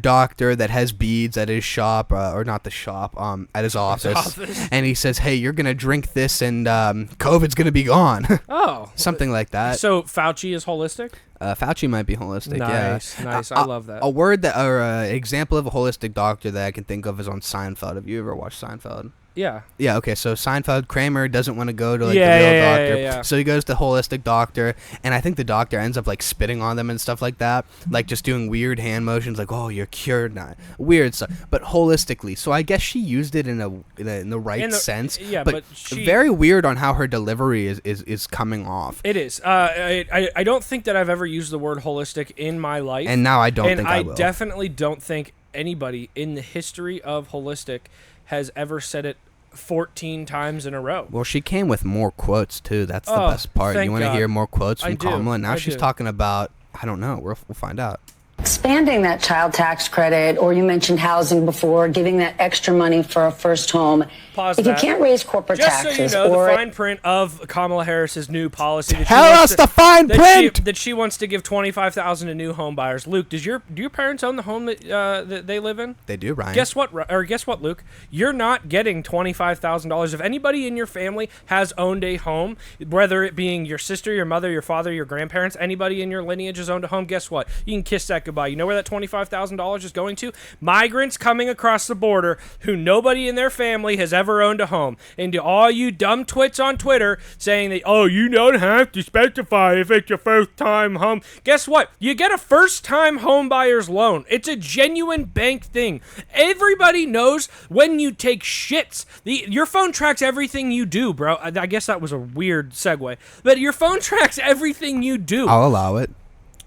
doctor that has beads at his shop, or not the shop, at his office. And he says, hey, you're going to drink this and COVID's going to be gone. Oh. Something like that. So Fauci is holistic? Fauci might be holistic, Nice, yeah. nice. I love that. A word that, or example of a holistic doctor that I can think of is on Seinfeld. Have you ever watched Seinfeld? Yeah. Yeah, okay, so Seinfeld, Kramer doesn't want to go to, like, Yeah, the real yeah, doctor. yeah. So he goes to holistic doctor, and I think the doctor ends up, like, spitting on them and stuff like that. Like, just doing weird hand motions, like, oh, you're cured now. Weird stuff. But holistically. So I guess she used it in the right sense. Yeah, but she... very weird on how her delivery is coming off. It is. I don't think that I've ever used the word holistic in my life. And now I don't think I will. And I definitely don't think anybody in the history of holistic has ever said it 14 times in a row. Well, she came with more quotes, too. That's the best part. You want to hear more quotes from Kamala? Now she's talking about, I don't know. We'll find out. Expanding that child tax credit, or you mentioned housing before, giving that extra money for a first home. Pause if that. you can't raise corporate Just taxes, so you know, or the fine print of Kamala Harris's new policy. That Tell us the fine print! That she wants to give $25,000 to new home buyers. Luke, do your parents own the home that they live in? They do, Ryan. Guess what, Luke? You're not getting $25,000. If anybody in your family has owned a home, whether it being your sister, your mother, your father, your grandparents, anybody in your lineage has owned a home, guess what? You can kiss that goodbye. You know where that $25,000 is going to? Migrants coming across the border who nobody in their family has ever owned a home. And to all you dumb twits on Twitter saying that, oh, you don't have to specify if it's your first time home. Guess what? You get a first time home buyer's loan. It's a genuine bank thing. Everybody knows when you take shits. Your phone tracks everything you do, bro. I guess that was a weird segue. But your phone tracks everything you do. I'll allow it.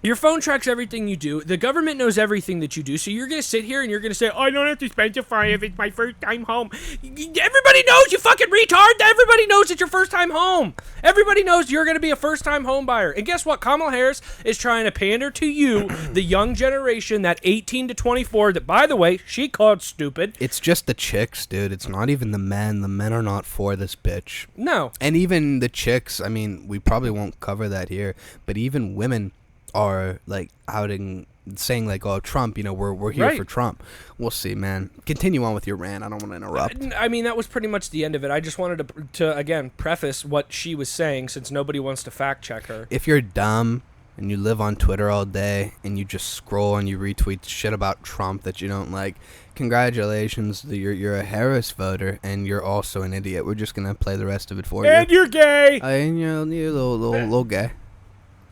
Your phone tracks everything you do. The government knows everything that you do. So you're going to sit here and you're going to say, oh, I don't have to specify if it's my first time home. Everybody knows, you fucking retard. Everybody knows it's your first time home. Everybody knows you're going to be a first time home buyer. And guess what? Kamala Harris is trying to pander to you, the young generation, that 18 to 24, that, by the way, she called stupid. It's just the chicks, dude. It's not even the men. The men are not for this bitch. No. And even the chicks, I mean, we probably won't cover that here, but even women are like saying like, oh, Trump, we're here for Trump. We'll see, man. Continue on with your rant. I don't want to interrupt. I mean, that was pretty much the end of it. I just wanted to again preface what she was saying, since nobody wants to fact check her. If you're dumb, and you live on Twitter all day and you just scroll and you retweet shit about Trump that you don't like, congratulations, you're a Harris voter and you're also an idiot. We're just gonna play the rest of it for you. And you're gay. And you're a little gay.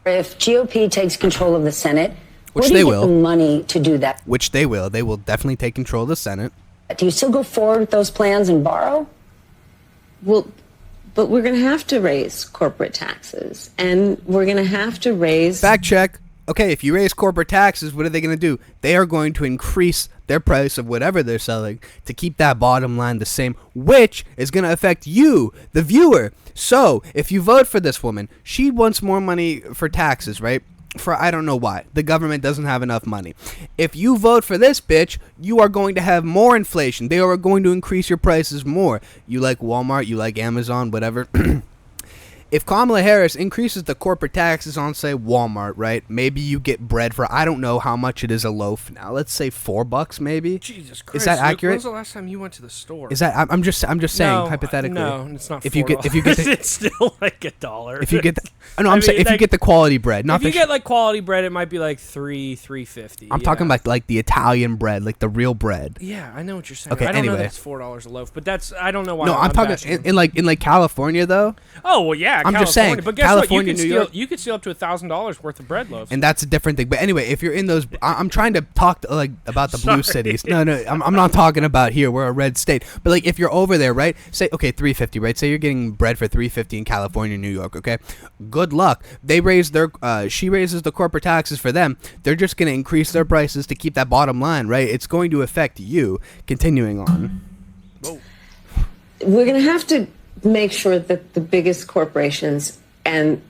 If GOP takes control of the Senate, Which where do they you will. get the money to do that? Which they will. They will definitely take control of the Senate. Do you still go forward with those plans and borrow? Well, but we're going to have to raise corporate taxes, and we're going to have to raise. Fact check. Okay, if you raise corporate taxes, what are they going to do? They are going to increase their price of whatever they're selling to keep that bottom line the same, which is going to affect you, the viewer. So, if you vote for this woman, she wants more money for taxes, right? For I don't know why. The government doesn't have enough money. If you vote for this bitch, you are going to have more inflation. They are going to increase your prices more. You like Walmart, you like Amazon, whatever. If Kamala Harris increases the corporate taxes on, say, Walmart, right? Maybe you get bread for, I don't know how much it is a loaf now. Let's say $4 maybe. Jesus Christ. Is that Luke, accurate? When's the last time you went to the store? Is that I'm just saying No, hypothetically. No, it's not. If you get the, it's still like $1. if you get the, no, I'm saying if you get the quality bread, not if you the get like quality bread, it might be like $3.50. I'm talking about like the Italian bread, like the real bread. Yeah, I know what you're saying. Okay, I don't know anyway. that's $4 a loaf, but that's I don't know why. No, I'm talking bashing in like California though. Oh well, yeah. I'm just saying, But guess California, what? New York, You could steal up to $1,000 worth of bread loaves. and that's a different thing. But anyway, if you're in those, I'm trying to talk like about the blue cities. No, I'm not talking about here. We're a red state. But like if you're over there, right? Say okay, $3.50, right? Say you're getting bread for $3.50 in California, New York. Okay, good luck. They raise their, she raises the corporate taxes for them. They're just gonna increase their prices to keep that bottom line, right? It's going to affect you. Continuing on. We're going to have to make sure that the biggest corporations and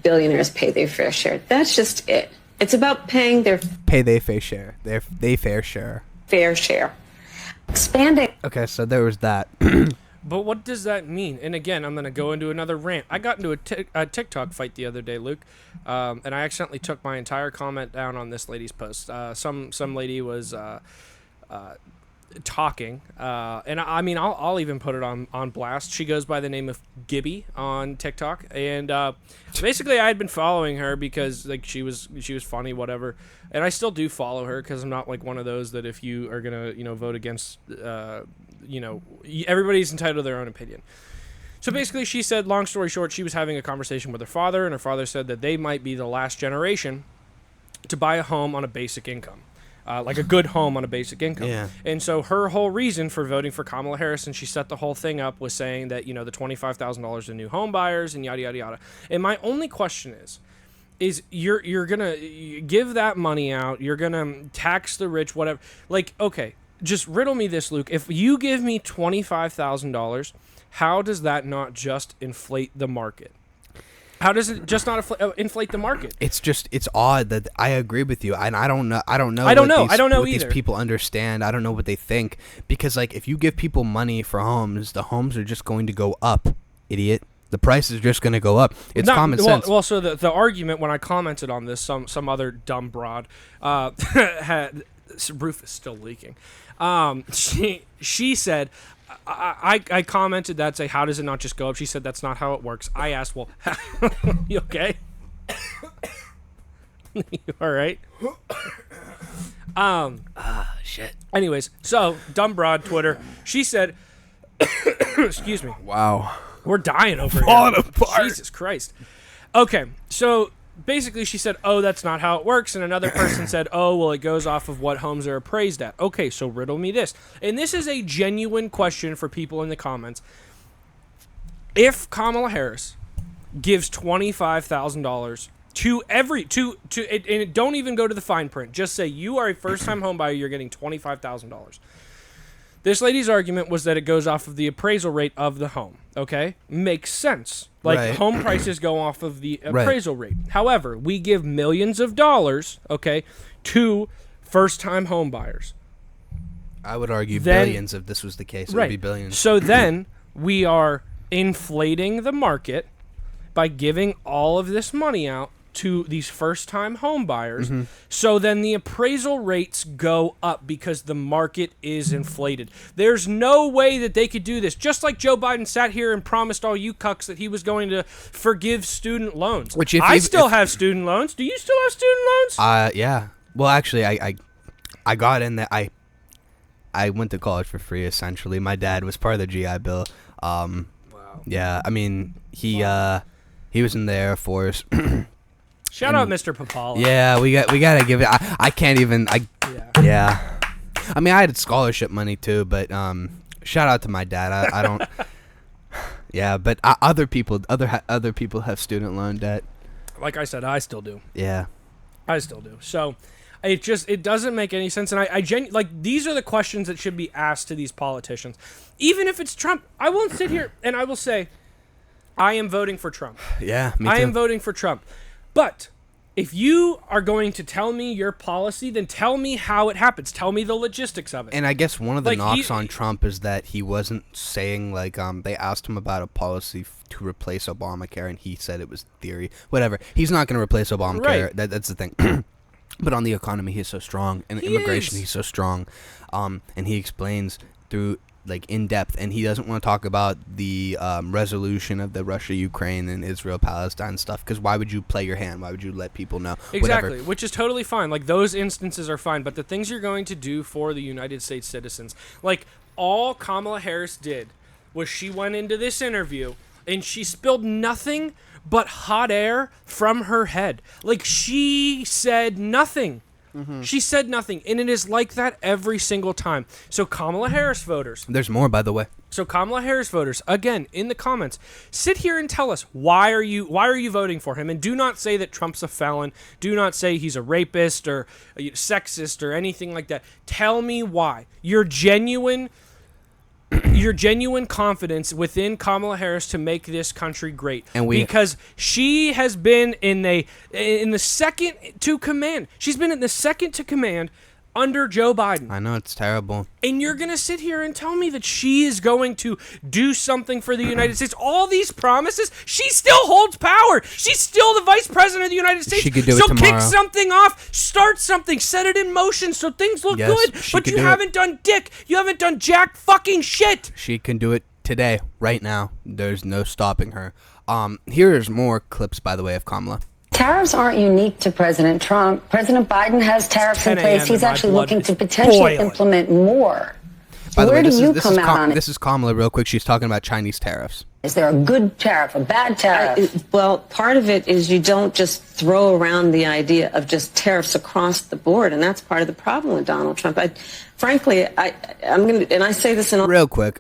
billionaires pay their fair share. That's just it. It's about paying their Fair share. They fair share. fair share. Expanding. Okay, so there was that. But what does that mean? And again, I'm going to go into another rant. I got into a TikTok fight the other day, Luke, and I accidentally took my entire comment down on this lady's post. Some lady was talking, and I mean, I'll even put it on blast. She goes by the name of Gibby on TikTok, and basically I had been following her because like she was funny, whatever. And I still do follow her because I'm not like one of those that if you are gonna vote against everybody's entitled to their own opinion. So basically she said, long story short, she was having a conversation with her father, and her father said that they might be the last generation to buy a home on a basic income. Like a good home on a basic income. Yeah. And so her whole reason for voting for Kamala Harris, and she set the whole thing up, was saying that, the $25,000 to new home buyers and yada, yada, yada. And my only question is you're going to give that money out, you're going to tax the rich, whatever. Like, okay, just riddle me this, Luke. If you give me $25,000, how does that not just inflate the market? How does it just not inflate the market? It's odd that I agree with you, and I don't know. I don't know either. These people understand. I don't know what they think, because like if you give people money for homes, the homes are just going to go up, idiot. The price is just going to go up. It's common sense. Well, so the argument when I commented on this, some other dumb broad had roof is still leaking. She said. I commented that, say, how does it not just go up? She said that's not how it works. I asked, well, you okay? You all right? Shit. Anyways, so dumb broad Twitter. She said, excuse me. Wow. We're dying over Falling here. apart. Jesus Christ. Okay, so basically she said, oh, that's not how it works. And another person said, oh, well, it goes off of what homes are appraised at. Okay, so riddle me this. And this is a genuine question for people in the comments. If Kamala Harris gives $25,000 to and don't even go to the fine print. Just say you are a first-time home buyer, you're getting $25,000. This lady's argument was that it goes off of the appraisal rate of the home. Okay? Makes sense. Like, Right. home prices go off of the appraisal rate. However, we give millions of dollars, okay, to first-time home buyers. I would argue Then- billions if this was the case. It would be billions. So then we are inflating the market by giving all of this money out to these first-time home buyers. So then the appraisal rates go up because the market is inflated. There's no way that they could do this. Just like Joe Biden sat here and promised all you cucks that he was going to forgive student loans. Which I still have student loans. Do you still have student loans? Yeah. Well, actually, I got in that. I went to college for free, essentially. My dad was part of the GI Bill. Wow. Yeah, I mean, he was in the Air Force. Shout out Mr. Pipala. Yeah, we gotta give it. I can't even. Yeah. I mean, I had scholarship money too, but shout out to my dad. I don't. Yeah, but other people have student loan debt. Like I said, I still do. Yeah. I still do. So it doesn't make any sense. And like, these are the questions that should be asked to these politicians. Even if it's Trump, I won't sit here and I will say, I am voting for Trump. Yeah, me too. I am voting for Trump. But if you are going to tell me your policy, then tell me how it happens. Tell me the logistics of it. And I guess one of the knocks on Trump is that he wasn't saying, like, they asked him about a policy to replace Obamacare, and he said it was theory. Whatever. He's not going to replace Obamacare. Right. That's the thing. But on the economy, he's so strong. And immigration, he's so strong. And he explains through, like, in depth, and he doesn't want to talk about the resolution of the Russia, Ukraine, and Israel, Palestine stuff, because why would you play your hand? Why would you let people know? Exactly, Whatever. which is totally fine. Like, those instances are fine, but the things you're going to do for the United States citizens, like, all Kamala Harris did was she went into this interview and she spilled nothing but hot air from her head. Like, she said nothing. She said nothing, and it is like that every single time. So Kamala Harris voters. There's more, by the way. So Kamala Harris voters, again, in the comments, sit here and tell us why are you voting for him, and do not say that Trump's a felon. Do not say he's a rapist or sexist or anything like that. Tell me why. Your genuine confidence within Kamala Harris to make this country great, because she has been in the second to command. She's been in the second to command under Joe Biden. I know, it's terrible. And you're going to sit here and tell me that she is going to do something for the United States. All these promises, she still holds power. She's still the vice president of the United States. She could do it so tomorrow. Kick something off, start something, set it in motion so things look good. But you haven't done dick. You haven't done jack fucking shit. She can do it today, right now. There's no stopping her. Here's more clips, by the way, of Kamala. Tariffs aren't unique to President Trump. President Biden has tariffs in place. He's actually looking to potentially implement more. By the way, Where do you come out on it? This is Kamala, real quick. She's talking about Chinese tariffs. Is there a good tariff, a bad tariff? Well, part of it is you don't just throw around the idea of just tariffs across the board, and that's part of the problem with Donald Trump. Frankly, I'm going to, and I say this in all... Real quick,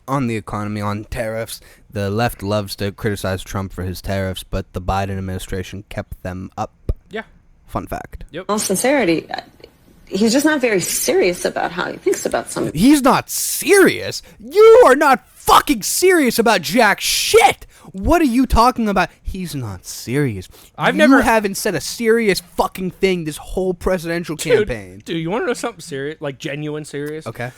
on the economy, on tariffs, the left loves to criticize Trump for his tariffs, but the Biden administration kept them up. Yeah. Fun fact. Yep. In all sincerity, he's just not very serious about how he thinks about something. He's not serious? You are not fucking serious about jack shit! What are you talking about? He's not serious. You haven't said a serious fucking thing this whole presidential campaign. Dude, you want to know something serious? Like, genuine serious? Okay.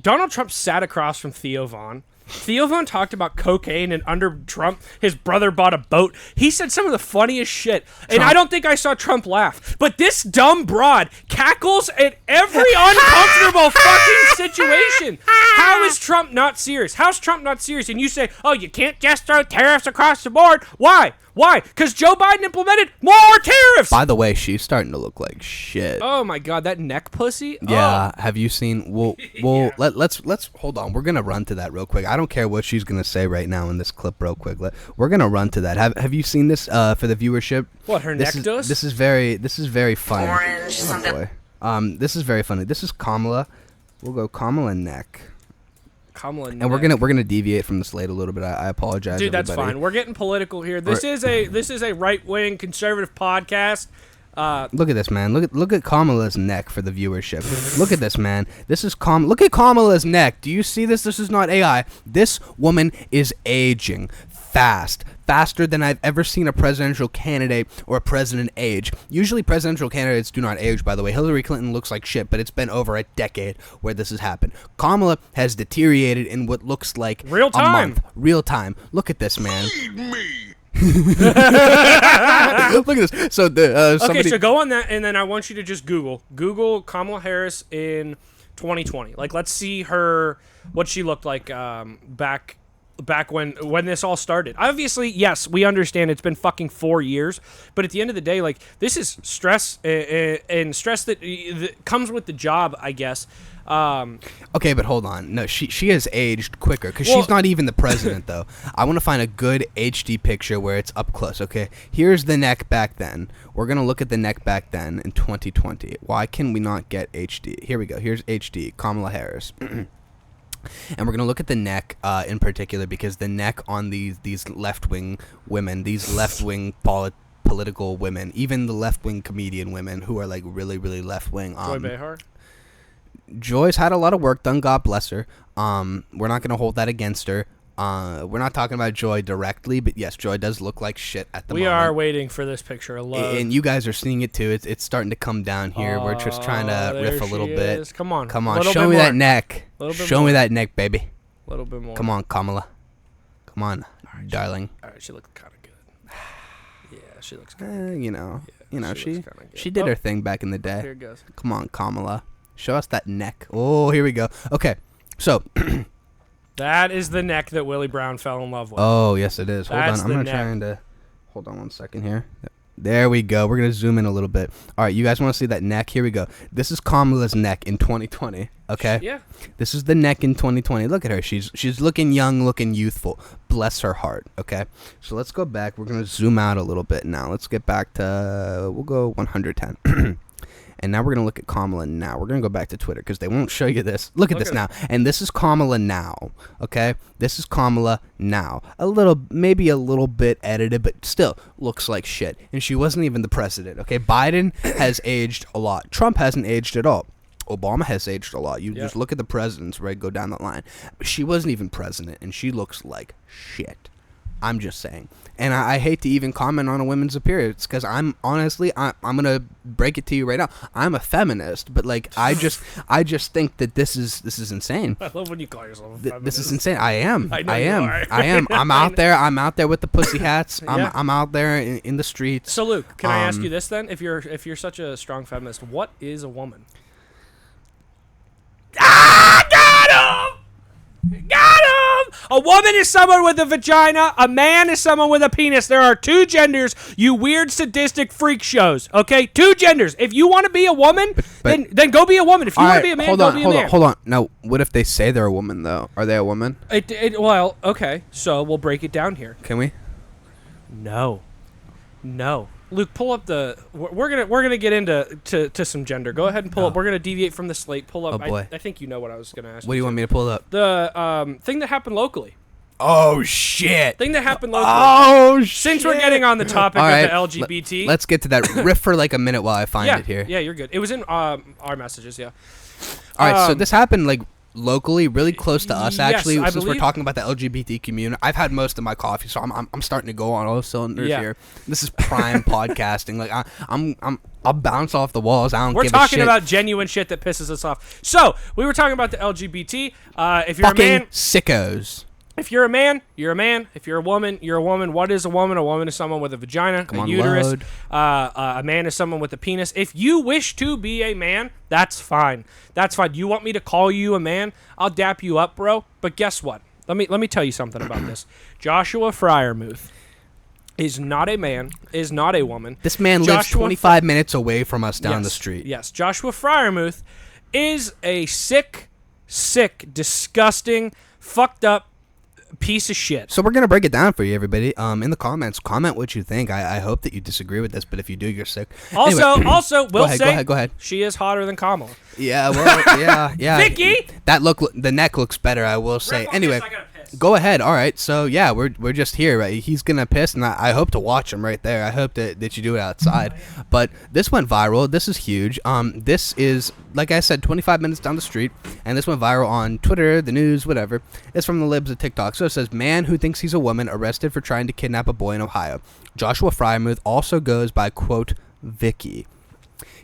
Donald Trump sat across from Theo Vaughn. Theo Vaughn talked about cocaine, and under Trump, his brother bought a boat. He said some of the funniest shit, and I don't think I saw Trump laugh. But this dumb broad cackles at every uncomfortable fucking situation. How is Trump not serious? How's Trump not serious? And you say, oh, you can't just throw tariffs across the board. Why? Why? Because Joe Biden implemented more tariffs. By the way, she's starting to look like shit. Oh my god, that neck pussy. Yeah, Oh. have you seen? Well, let's hold on. We're gonna run to that real quick. I don't care what she's gonna say right now in this clip, real quick. We're gonna run to that. Have you seen this for the viewership? What, her neck does? This is very funny. Orange, something. Boy. This is very funny. This is Kamala. We'll go Kamala neck. Kamala And we're gonna deviate from the slate a little bit. I apologize, dude. That's everybody. fine. We're getting political here. This is a right wing conservative podcast. Look at this, man. Look at Kamala's neck for the viewership. Look at this, man. This is Look at Kamala's neck. Do you see this? This is not AI. This woman is aging faster than I've ever seen a presidential candidate or a president age. Usually presidential candidates do not age, by the way. Hillary Clinton looks like shit, but it's been over a decade where this has happened. Kamala has deteriorated in what looks like Real time. a month. Real time. Look at this, man. Look at this. So somebody, Okay, so go on that, and then I want you to just Google Kamala Harris in 2020. Like, let's see what she looked like back when this all started. Obviously, yes, we understand it's been fucking 4 years, but at the end of the day, like, this is stress and stress that comes with the job, I guess. Okay, but hold on. No, she has aged quicker because she's not even the president, though. I want to find a good HD picture where it's up close, okay? Here's the neck back then. We're going to look at the neck back then in 2020. Why can we not get HD? Here we go. Here's HD, Kamala Harris. And we're going to look at the neck in particular because the neck on these left-wing women, these left-wing political women, even the left-wing comedian women who are, like, really, really left-wing. Joy Behar? Joy's had a lot of work done, God bless her. We're not going to hold that against her. We're not talking about Joy directly, but yes, Joy does look like shit at the moment. We are waiting for this picture alone. And you guys are seeing it too. It's starting to come down here. We're just trying to riff a little bit. Come on. Show me that neck. Show me that neck, baby. A little bit more. Come on, Kamala. Come on, darling. All right, she looks kind of good. Yeah, she looks good. She did her thing back in the day. Here it goes. Come on, Kamala. Show us that neck. Oh, here we go. Okay, so that is the neck that Willie Brown fell in love with. Oh, yes, it is. Hold That's on. I'm trying to. Hold on 1 second here. There we go. We're going to zoom in a little bit. All right, you guys want to see that neck? Here we go. This is Kamala's neck in 2020, okay? Yeah. This is the neck in 2020. Look at her. She's looking young, looking youthful. Bless her heart, okay? So let's go back. We're going to zoom out a little bit now. Let's get back to, we'll go 110. And now we're going to look at Kamala now. We're going to go back to Twitter because they won't show you this. Look at this now. And this is Kamala now, okay? This is Kamala now. Maybe a little bit edited, but still looks like shit. And she wasn't even the president, okay? Biden has aged a lot. Trump hasn't aged at all. Obama has aged a lot. You just look at the presidents, right? Go down the line. She wasn't even president, and she looks like shit. I'm just saying. And I hate to even comment on a women's appearance because I'm gonna break it to you right now. I'm a feminist, but like I just think that this is insane. I love when you call yourself a feminist. This is insane. I am. I know you are. I am. I'm out there. I'm out there with the pussy hats. I'm out there in the streets. So Luke, can I ask you this then? If you're such a strong feminist, what is a woman? Got him! A woman is someone with a vagina. A man is someone with a penis. There are two genders, you weird sadistic freak shows. Okay, two genders. If you want to be a woman, then go be a woman. If you want to be a man, go be a man. Hold on. Now, what if they say they're a woman though? Are they a woman? Well, okay. So we'll break it down here. Can we? No. Luke, pull up the. We're gonna get into some gender. Go ahead and pull up. We're gonna deviate from the slate. Pull up. Oh boy. I think you know what I was gonna ask. What do you want me to pull up? The thing that happened locally. Oh shit! Thing that happened locally. Oh shit! Since we're getting on the topic of the LGBT, let's get to that. Riff for like a minute while I find it here. Yeah, you're good. It was in our messages. Yeah. All right. So this happened like locally, really close to us, actually. Yes, since we're talking about the LGBT community, I've had most of my coffee, so I'm starting to go on all cylinders here. This is prime podcasting. Like I'll bounce off the walls. I don't give a shit. We're talking about genuine shit that pisses us off. So we were talking about the LGBT. If you're fucking a man, sickos. If you're a man, you're a man. If you're a woman, you're a woman. What is a woman? A woman is someone with a vagina, a uterus. A man is someone with a penis. If you wish to be a man, that's fine. That's fine. You want me to call you a man? I'll dap you up, bro. But guess what? Let me tell you something about this. Joshua Fryermuth is not a man, is not a woman. This man lives 25 minutes away from us down the street. Yes, Joshua Fryermuth is a sick, disgusting, fucked up piece of shit. So we're gonna break it down for you, everybody. In the comments, comment what you think. I hope that you disagree with this, but if you do, you're sick. Also, go ahead. She is hotter than Kamala. Yeah, well, yeah. Vicky, the neck looks better, I will say. Anyway, go ahead. All right. So yeah, we're just here, right? He's gonna piss, and I hope to watch him right there. I hope that you do it outside. But this went viral. This is huge. This is, like I said, 25 minutes down the street, and this went viral on Twitter, the news, whatever. It's from the libs of TikTok. So it says, man who thinks he's a woman arrested for trying to kidnap a boy in Ohio. Joshua Fryermuth also goes by, quote, Vicky.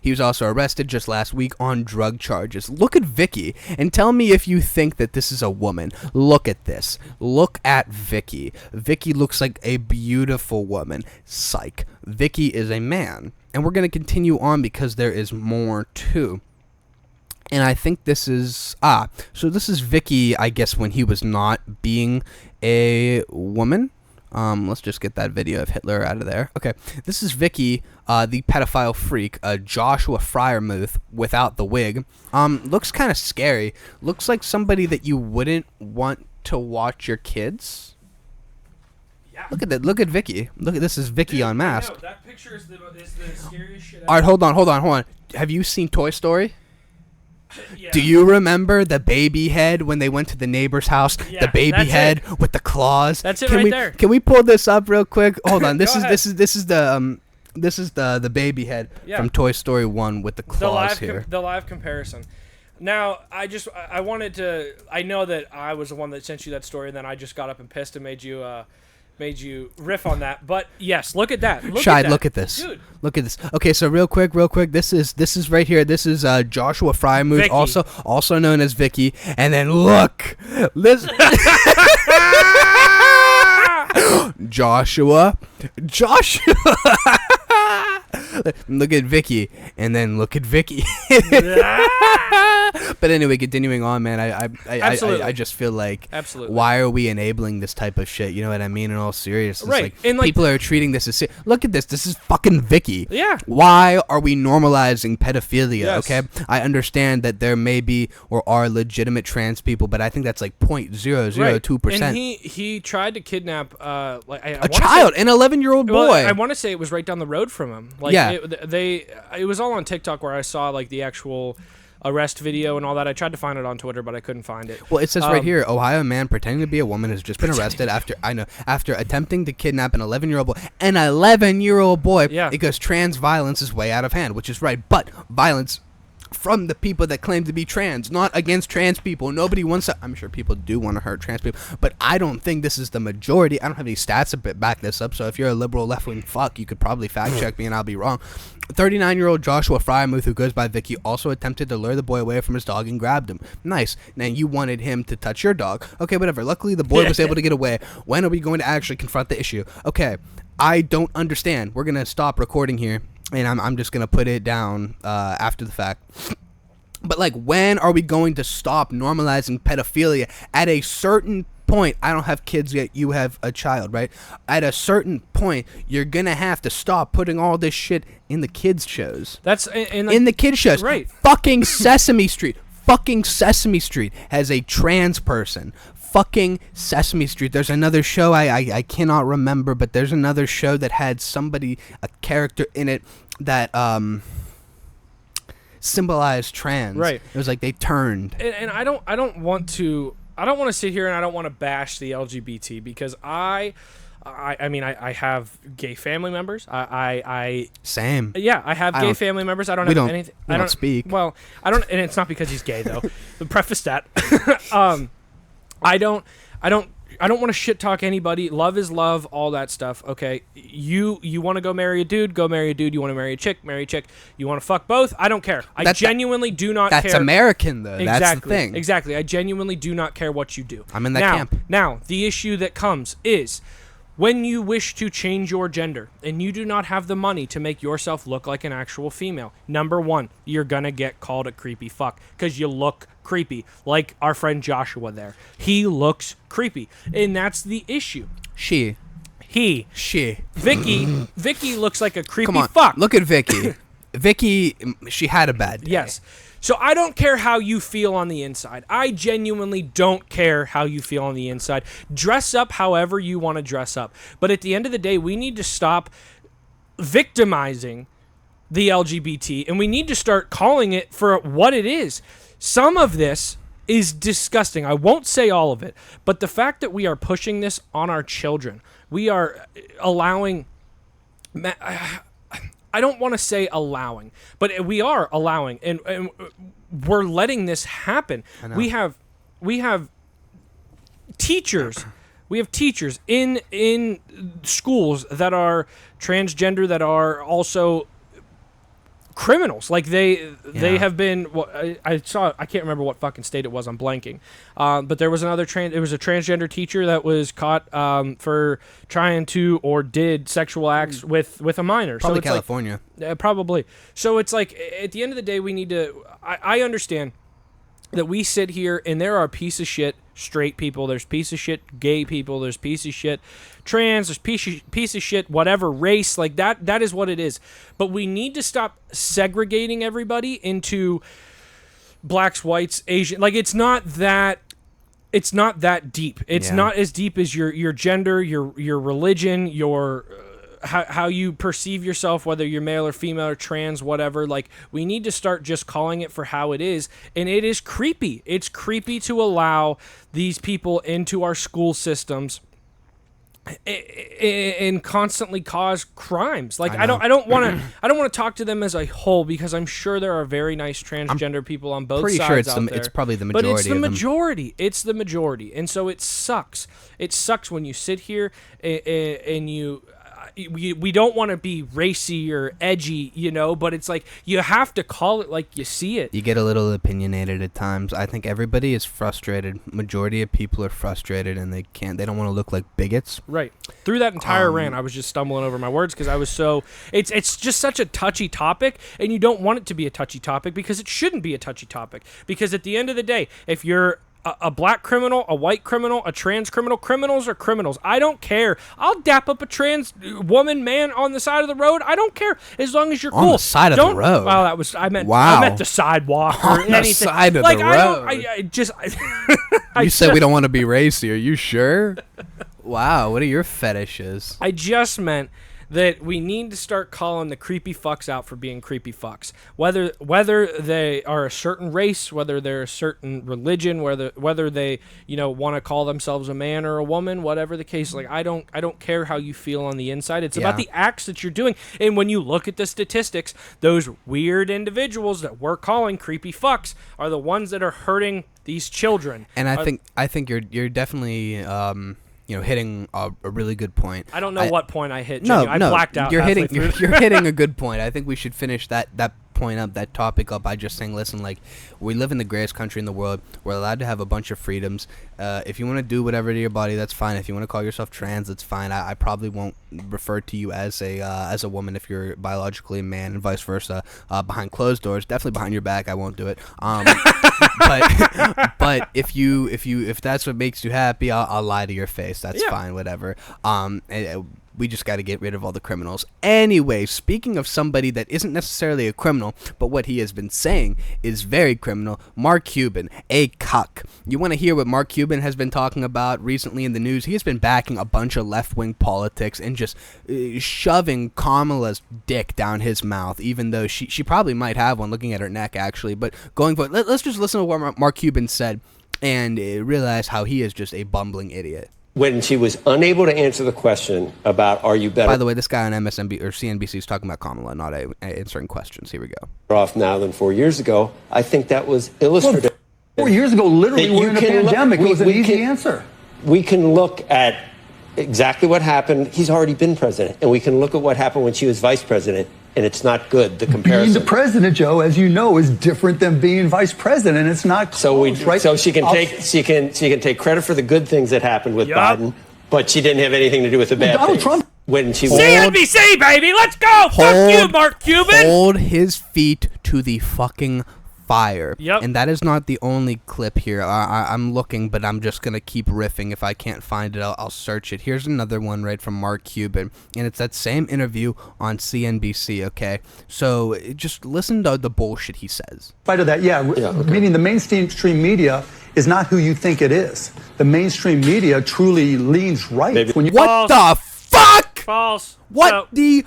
He was also arrested just last week on drug charges. Look at Vicky and tell me if you think that this is a woman. Look at this. Look at Vicky. Vicky looks like a beautiful woman. Psych. Vicky is a man. And we're going to continue on because there is more too. And I think this is... so this is Vicky, I guess, when he was not being a woman. Let's just get that video of Hitler out of there. Okay, this is Vicky, the pedophile freak, Joshua Fryermuth without the wig. Looks kind of scary. Looks like somebody that you wouldn't want to watch your kids. Yeah. Look at that. Look at Vicky. Look at this. Is Vicky unmasked? That picture is the scariest shit. All right, hold on. Have you seen Toy Story? Yeah. Do you remember the baby head when they went to the neighbor's house? Yeah, the baby head with the claws. That's it right there. Can we pull this up real quick? Hold on. This Go is the baby head from Toy Story 1 with the claws here. The live comparison. Now, I wanted to. I know that I was the one that sent you that story, and then I just got up and pissed and made you riff on that. But yes, look at that. Look at this. Dude. Look at this. Okay, so real quick. This is right here. This is Joshua Fryermuth, also known as Vicky. And then look, listen. Joshua. Look at Vicky, and then look at Vicky. But anyway, continuing on, man. I just feel like, why are we enabling this type of shit? You know what I mean? In all seriousness, right? Like, and people are treating this as look at this. This is fucking Vicky. Yeah. Why are we normalizing pedophilia? Yes. Okay, I understand that there may be or are legitimate trans people, but I think that's like 0.002%. And he tried to kidnap a child, an 11-year-old boy. Well, I want to say it was right down the road from him. Like, yeah. It was all on TikTok where I saw like the actual arrest video and all that. I tried to find it on Twitter, but I couldn't find it. Well, it says right here, Ohio man pretending to be a woman has just been arrested after attempting to kidnap an 11-year-old boy. An 11-year-old boy. Yeah. Because trans violence is way out of hand, which is right. But violence from the people that claim to be trans, not against trans people. Nobody wants to. I'm sure people do want to hurt trans people, but I don't think this is the majority. I don't have any stats to back this up, so if you're a liberal left-wing fuck, you could probably fact check me and I'll be wrong. 39-year-old Joshua Fryermuth, who goes by Vicky, also attempted to lure the boy away from his dog and grabbed him. Nice. Now you wanted him to touch your dog. Okay, whatever. Luckily, the boy was able to get away. When are we going to actually confront the issue? Okay, I don't understand. We're going to stop recording here, and I'm just going to put it down after the fact. But, like, when are we going to stop normalizing pedophilia? At a certain point, I don't have kids yet, you have a child, right? At a certain point, you're going to have to stop putting all this shit in the kids' shows. That's in the kids' shows. Right. Fucking Sesame Street. Fucking Sesame Street has a trans person. Fucking Sesame Street. There's another show I cannot remember, but there's another show that had a character in it that symbolized trans. Right. It was like they turned. And I don't want to sit here and I don't want to bash the LGBT because I mean I have gay family members. Same. Yeah, I have gay family members. I don't have anything. I don't speak. Well, I don't, and it's not because he's gay though. To preface that, I don't want to shit talk anybody. Love is love, all that stuff. Okay, you want to go marry a dude, go marry a dude. You want to marry a chick, marry a chick. You want to fuck both? I don't care. I genuinely do not care. That's American though. Exactly. That's the thing. Exactly. I genuinely do not care what you do. I'm in that camp. Now, the issue that comes is when you wish to change your gender and you do not have the money to make yourself look like an actual female, number one, you're gonna get called a creepy fuck because you look creepy, like our friend Joshua there. He looks creepy, and that's the issue. Vicky looks like a creepy Come on, fuck. look at Vicky. Vicky, she had a bad day. Yes. So I don't care how you feel on the inside. I genuinely don't care how you feel on the inside. Dress up however you want to dress up. But at the end of the day, we need to stop victimizing the LGBT, and we need to start calling it for what it is. Some of this is disgusting. I won't say all of it, but the fact that we are pushing this on our children, we are allowing... I don't want to say allowing, but we are allowing, and we're letting this happen. We have teachers. We have teachers in schools that are transgender, that are also criminals. Like they Yeah. have been. Well, I saw. I can't remember what fucking state it was. I'm blanking. But there was another It was a transgender teacher that was caught for trying to or did sexual acts with a minor. Probably so it's California. Like, probably. So it's like at the end of the day, we need to. I understand that we sit here and there are piece of shit straight people, there's piece of shit gay people, there's piece of shit trans, there's piece of shit whatever race, like that is what it is. But we need to stop segregating everybody into blacks, whites, Asian. Like it's not that deep. It's not as deep as your gender, your religion, your how you perceive yourself, whether you're male or female or trans, whatever. Like we need to start just calling it for how it is. And it is creepy. It's creepy to allow these people into our school systems and constantly cause crimes. Like I don't want to talk to them as a whole, because I'm sure there are very nice transgender people on both sides Pretty sure out there. it's probably the majority. But it's the of them. majority. It's the majority, and so it sucks. It sucks when you sit here and you. We don't want to be racy or edgy, but it's like you have to call it like you see it. You get a little opinionated at times. I think everybody is frustrated. Majority of people are frustrated, and they don't want to look like bigots. Right. Through that entire rant, I was just stumbling over my words because I was so. It's just such a touchy topic, and you don't want it to be a touchy topic because it shouldn't be a touchy topic. Because at the end of the day, if you're a black criminal, a white criminal, a trans criminal. Criminals are criminals. I don't care. I'll dap up a trans woman, man on the side of the road. I don't care as long as you're cool. On the side of the road? Well, that was I meant the sidewalk or on anything. the side of like, the road. I just. You said we don't want to be racy. Are you sure? Wow. What are your fetishes? I just meant that we need to start calling the creepy fucks out for being creepy fucks. Whether they are a certain race, whether they're a certain religion, whether they want to call themselves a man or a woman, whatever the case. Like I don't care how you feel on the inside. It's about the acts that you're doing. And when you look at the statistics, those weird individuals that we're calling creepy fucks are the ones that are hurting these children. And I think you're definitely hitting a really good point. I don't know what point I hit. No, I blacked out. You're hitting a good point. I think we should finish that point up, that topic up, by just saying, listen, like, we live in the greatest country in the world. We're allowed to have a bunch of freedoms. If you want to do whatever to your body, that's fine. If you want to call yourself trans, that's fine. I probably won't refer to you as a woman if you're biologically a man, and vice versa. Behind closed doors, definitely behind your back, I won't do it. But if that's what makes you happy, I'll lie to your face. That's fine, whatever. We just got to get rid of all the criminals. Anyway, speaking of somebody that isn't necessarily a criminal, but what he has been saying is very criminal, Mark Cuban, a cuck. You want to hear what Mark Cuban has been talking about recently in the news? He has been backing a bunch of left-wing politics and just shoving Kamala's dick down his mouth, even though she probably might have one, looking at her neck, actually. But going forward, let's just listen to what Mark Cuban said and realize how he is just a bumbling idiot. When she was unable to answer the question about are you better By the way, this guy on MSNBC or CNBC is talking about Kamala, not answering questions. Here we go. off now than 4 years ago, I think that was illustrative. Well, 4 years ago, literally, we're in a pandemic. It was an easy answer. We can look at exactly what happened. He's already been president. And we can look at what happened when she was vice president. And it's not good, the comparison. Being the president, Joe, as you know, is different than being vice president. It's not close, right? So she can take credit for the good things that happened with Biden, but she didn't have anything to do with the bad Donald things. Trump. When she CNBC, baby, let's go! Fuck you, Mark Cuban! Hold his feet to the fucking fire. Yep. And that is not the only clip here. I'm looking, but I'm just going to keep riffing. If I can't find it, I'll search it. Here's another one right from Mark Cuban, and it's that same interview on CNBC, okay? So just listen to the bullshit he says. In spite of that, meaning the mainstream media is not who you think it is. The mainstream media truly leans right. When you What the fuck? False. What the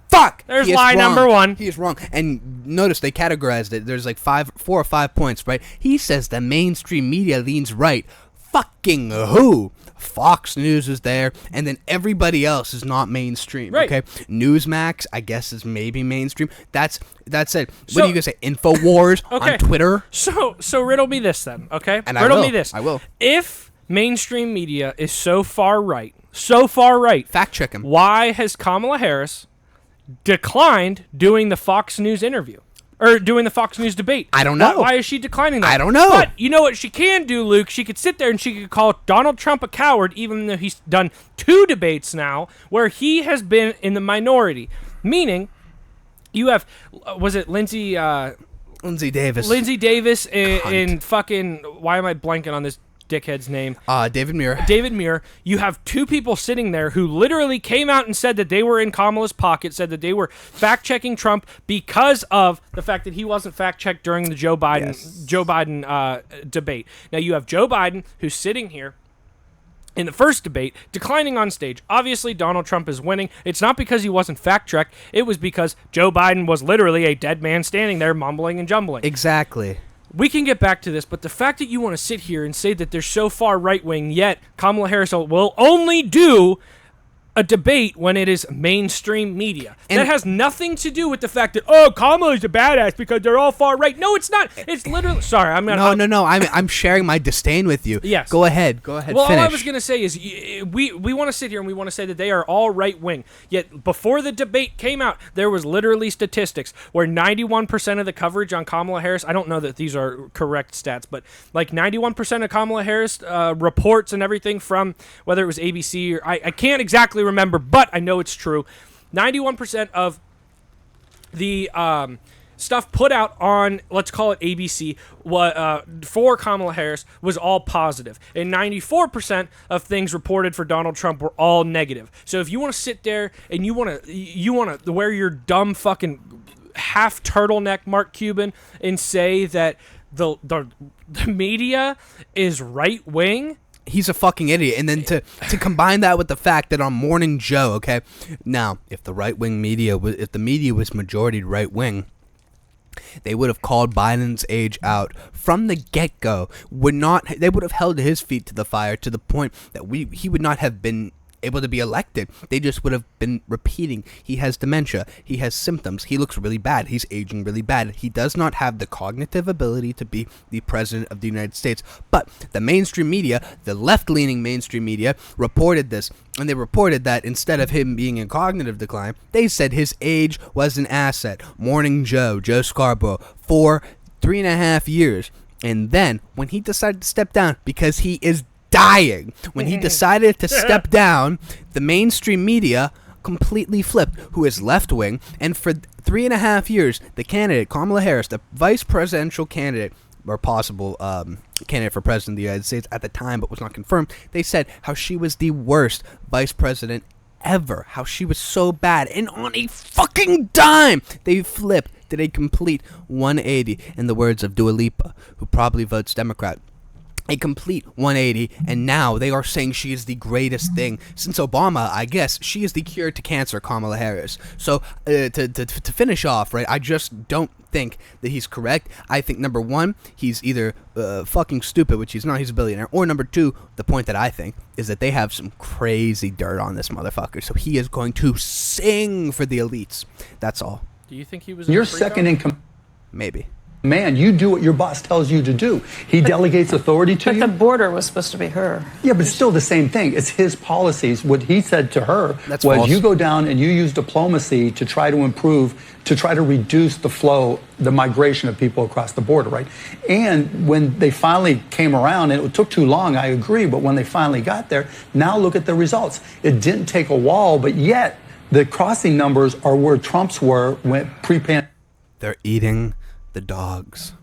fuck? There's He is lie wrong. number one. He is wrong. And notice they categorized it. There's like 4 or 5 points, right? He says the mainstream media leans right. Fucking who? Fox News is there, and then everybody else is not mainstream. Right. Okay, Newsmax, I guess, is maybe mainstream. That's it. What are you gonna say? Infowars on Twitter. So riddle me this then, okay? And riddle I will. me this. I will. If mainstream media is so far right, fact check him. Why has Kamala Harris declined doing the Fox News interview. Or doing the Fox News debate. I don't know. Why is she declining that? I don't know. But you know what she can do, Luke? She could sit there and she could call Donald Trump a coward, even though he's done 2 debates now where he has been in the minority. Meaning, you have, was it Lindsey Davis. Lindsey Davis and fucking, why am I blanking on this dickhead's name? David Muir. David Muir. You have 2 people sitting there who literally came out and said that they were in Kamala's pocket, said that they were fact-checking Trump because of the fact that he wasn't fact-checked during the Joe Biden debate. Now you have Joe Biden who's sitting here in the first debate, declining on stage. Obviously, Donald Trump is winning. It's not because he wasn't fact-checked. It was because Joe Biden was literally a dead man standing there mumbling and jumbling. Exactly. We can get back to this, but the fact that you want to sit here and say that they're so far right-wing, yet Kamala Harris will only do a debate when it is mainstream media. And that has nothing to do with the fact that, oh, Kamala's a badass because they're all far right. No, it's not. It's literally... Sorry, I'm not... No. I'm sharing my disdain with you. Yes. Go ahead. Well, finish. all I was going to say is we want to sit here and we want to say that they are all right-wing. Yet before the debate came out, there was literally statistics where 91% of the coverage on Kamala Harris... I don't know that these are correct stats, but like 91% of Kamala Harris reports and everything from whether it was ABC or... I can't exactly remember, but I know it's true. 91% of the stuff put out on, let's call it ABC, for Kamala Harris was all positive, and 94% of things reported for Donald Trump were all negative. So if you want to sit there and you want to wear your dumb fucking half turtleneck, Mark Cuban, and say that the media is right wing. He's a fucking idiot. And then to combine that with the fact that on Morning Joe, okay, now if the right-wing media if the media was majority right-wing, they would have called Biden's age out from the get-go. They would have held his feet to the fire to the point that he would not have been able to be elected. They just would have been repeating, he has dementia, he has symptoms, he looks really bad, he's aging really bad, he does not have the cognitive ability to be the president of the United States. But the mainstream media, the left-leaning mainstream media, reported this, and they reported that instead of him being in cognitive decline, they said his age was an asset. Morning Joe Scarborough, for 3.5 years. And then when he decided to step down because he is dying, when he decided to step down, the mainstream media completely flipped, who is left-wing, and for 3.5 years, the candidate, Kamala Harris, the vice presidential candidate, or possible candidate for president of the United States at the time, but was not confirmed, they said how she was the worst vice president ever, how she was so bad, and on a fucking dime, they flipped, did a complete 180, in the words of Dua Lipa, who probably votes Democrat. A complete 180, and now they are saying she is the greatest thing since Obama. I guess she is the cure to cancer, Kamala Harris. So to finish off, right, I just don't think that he's correct. I think, number one, he's either fucking stupid, which he's not, he's a billionaire, or number two, the point that I think is that they have some crazy dirt on this motherfucker, so he is going to sing for the elites. That's all. Do you think he was... You're second in command. Maybe. Man, you do what your boss tells you to do. He delegates authority to you. But the border was supposed to be her. Yeah, but it's still the same thing. It's his policies. What he said to her was false. You go down and you use diplomacy to try to improve, to try to reduce the flow, the migration of people across the border, right? And when they finally came around, and it took too long, I agree, but when they finally got there, now look at the results. It didn't take a wall, but yet the crossing numbers are where Trump's were when pre-pandemic. They're eating the dogs.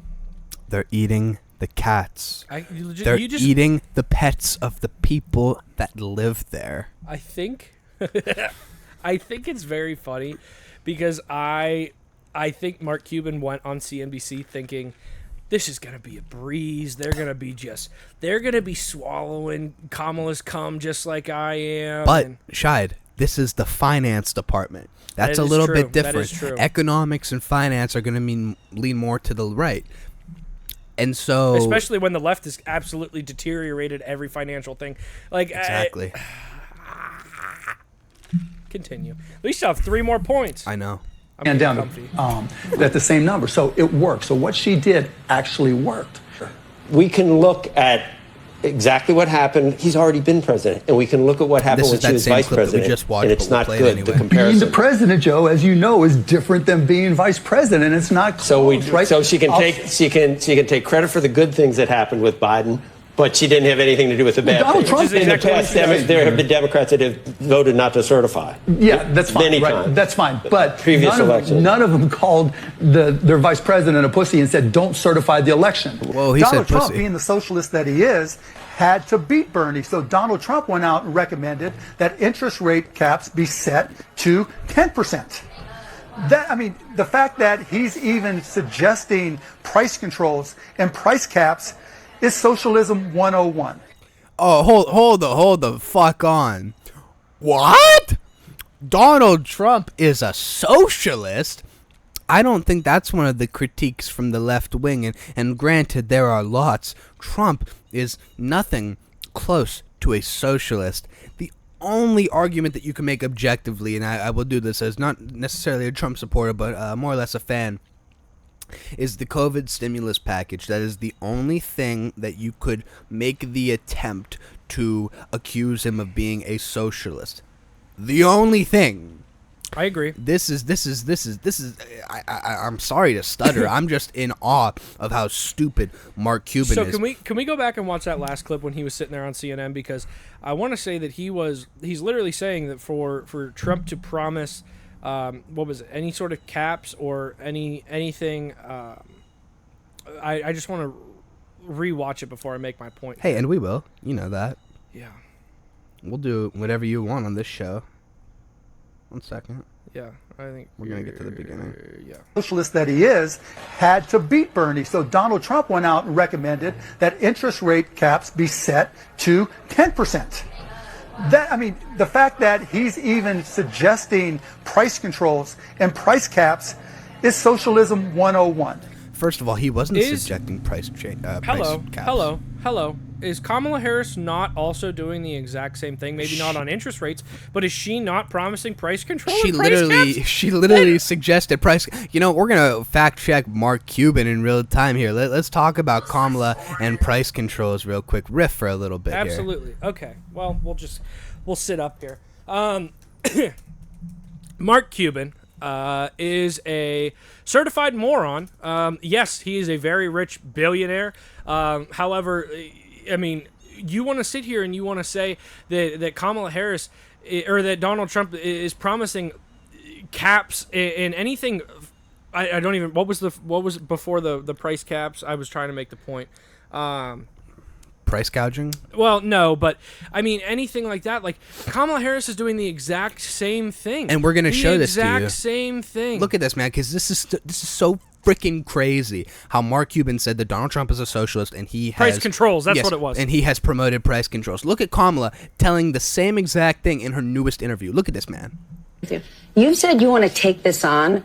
They're eating the cats. They're eating the pets of the people that live there. I think it's very funny because I think Mark Cuban went on CNBC thinking this is going to be a breeze. They're going to be swallowing Kamala's cum just like I am. But Shide, this is the finance department. That's a little bit different. That is true. Economics and finance are going to lean more to the right. And so... Especially when the left has absolutely deteriorated every financial thing. Like exactly. Continue. At least you have 3 more points. I know. And down at the same number. So it worked. So what she did actually worked. We can look at exactly what happened. He's already been president, and we can look at what happened when she was vice president, and it's not good. The Being comparison. the president, Joe, as you know, is different than being vice president. It's not close, right? So she can take credit for the good things that happened with Biden, but she didn't have anything to do with the bad Donald things. Trump- In the past, there have been Democrats that have voted not to certify. Yeah, that's fine. Many right? times. That's fine. But Previous election. none of them called their vice president a pussy and said, don't certify the election. Well, he Donald said Trump, pussy. being the socialist that he is, had to beat Bernie. So Donald Trump went out and recommended that interest rate caps be set to 10%. The fact that he's even suggesting price controls and price caps is socialism 101. Oh, hold the fuck on. What? Donald Trump is a socialist? I don't think that's one of the critiques from the left wing, and granted, there are lots. Trump is nothing close to a socialist. The only argument that you can make objectively, and I will do this as not necessarily a Trump supporter, but more or less a fan, is the COVID stimulus package. That is the only thing that you could make the attempt to accuse him of being a socialist. The only thing. I agree. This is. I'm sorry to stutter. I'm just in awe of how stupid Mark Cuban is. So can we go back and watch that last clip when he was sitting there on CNN, because I want to say that he's literally saying that for Trump to promise what was it, any sort of caps or anything. I just want to rewatch it before I make my point. Hey, and we will. You know that. Yeah. We'll do whatever you want on this show. 1 second. Yeah, I think we're gonna get to the beginning. Yeah. Socialist that he is, had to beat Bernie. So Donald Trump went out and recommended that interest rate caps be set to 10%. The fact that he's even suggesting price controls and price caps is socialism 101. First of all, he wasn't subjecting price caps. Hello. Is Kamala Harris not also doing the exact same thing? Maybe not on interest rates, but is she not promising price control? She literally suggested price. You know, we're gonna fact check Mark Cuban in real time here. Let's talk about Kamala and price controls real quick. Riff for a little bit. Absolutely. Here. Okay. Well, we'll sit up here. Mark Cuban is a certified moron. Yes, he is a very rich billionaire. However, I mean, you want to sit here and you want to say that Kamala Harris or that Donald Trump is promising caps in anything. I don't even. What was before the price caps? I was trying to make the point. Price gouging? Well, no, but I mean anything like that. Like Kamala Harris is doing the exact same thing, and we're gonna show this to you. The exact same thing. Look at this, man, because this is so freaking crazy. How Mark Cuban said that Donald Trump is a socialist, and he has price controls. That's what it was, and he has promoted price controls. Look at Kamala telling the same exact thing in her newest interview. Look at this, man. You said you want to take this on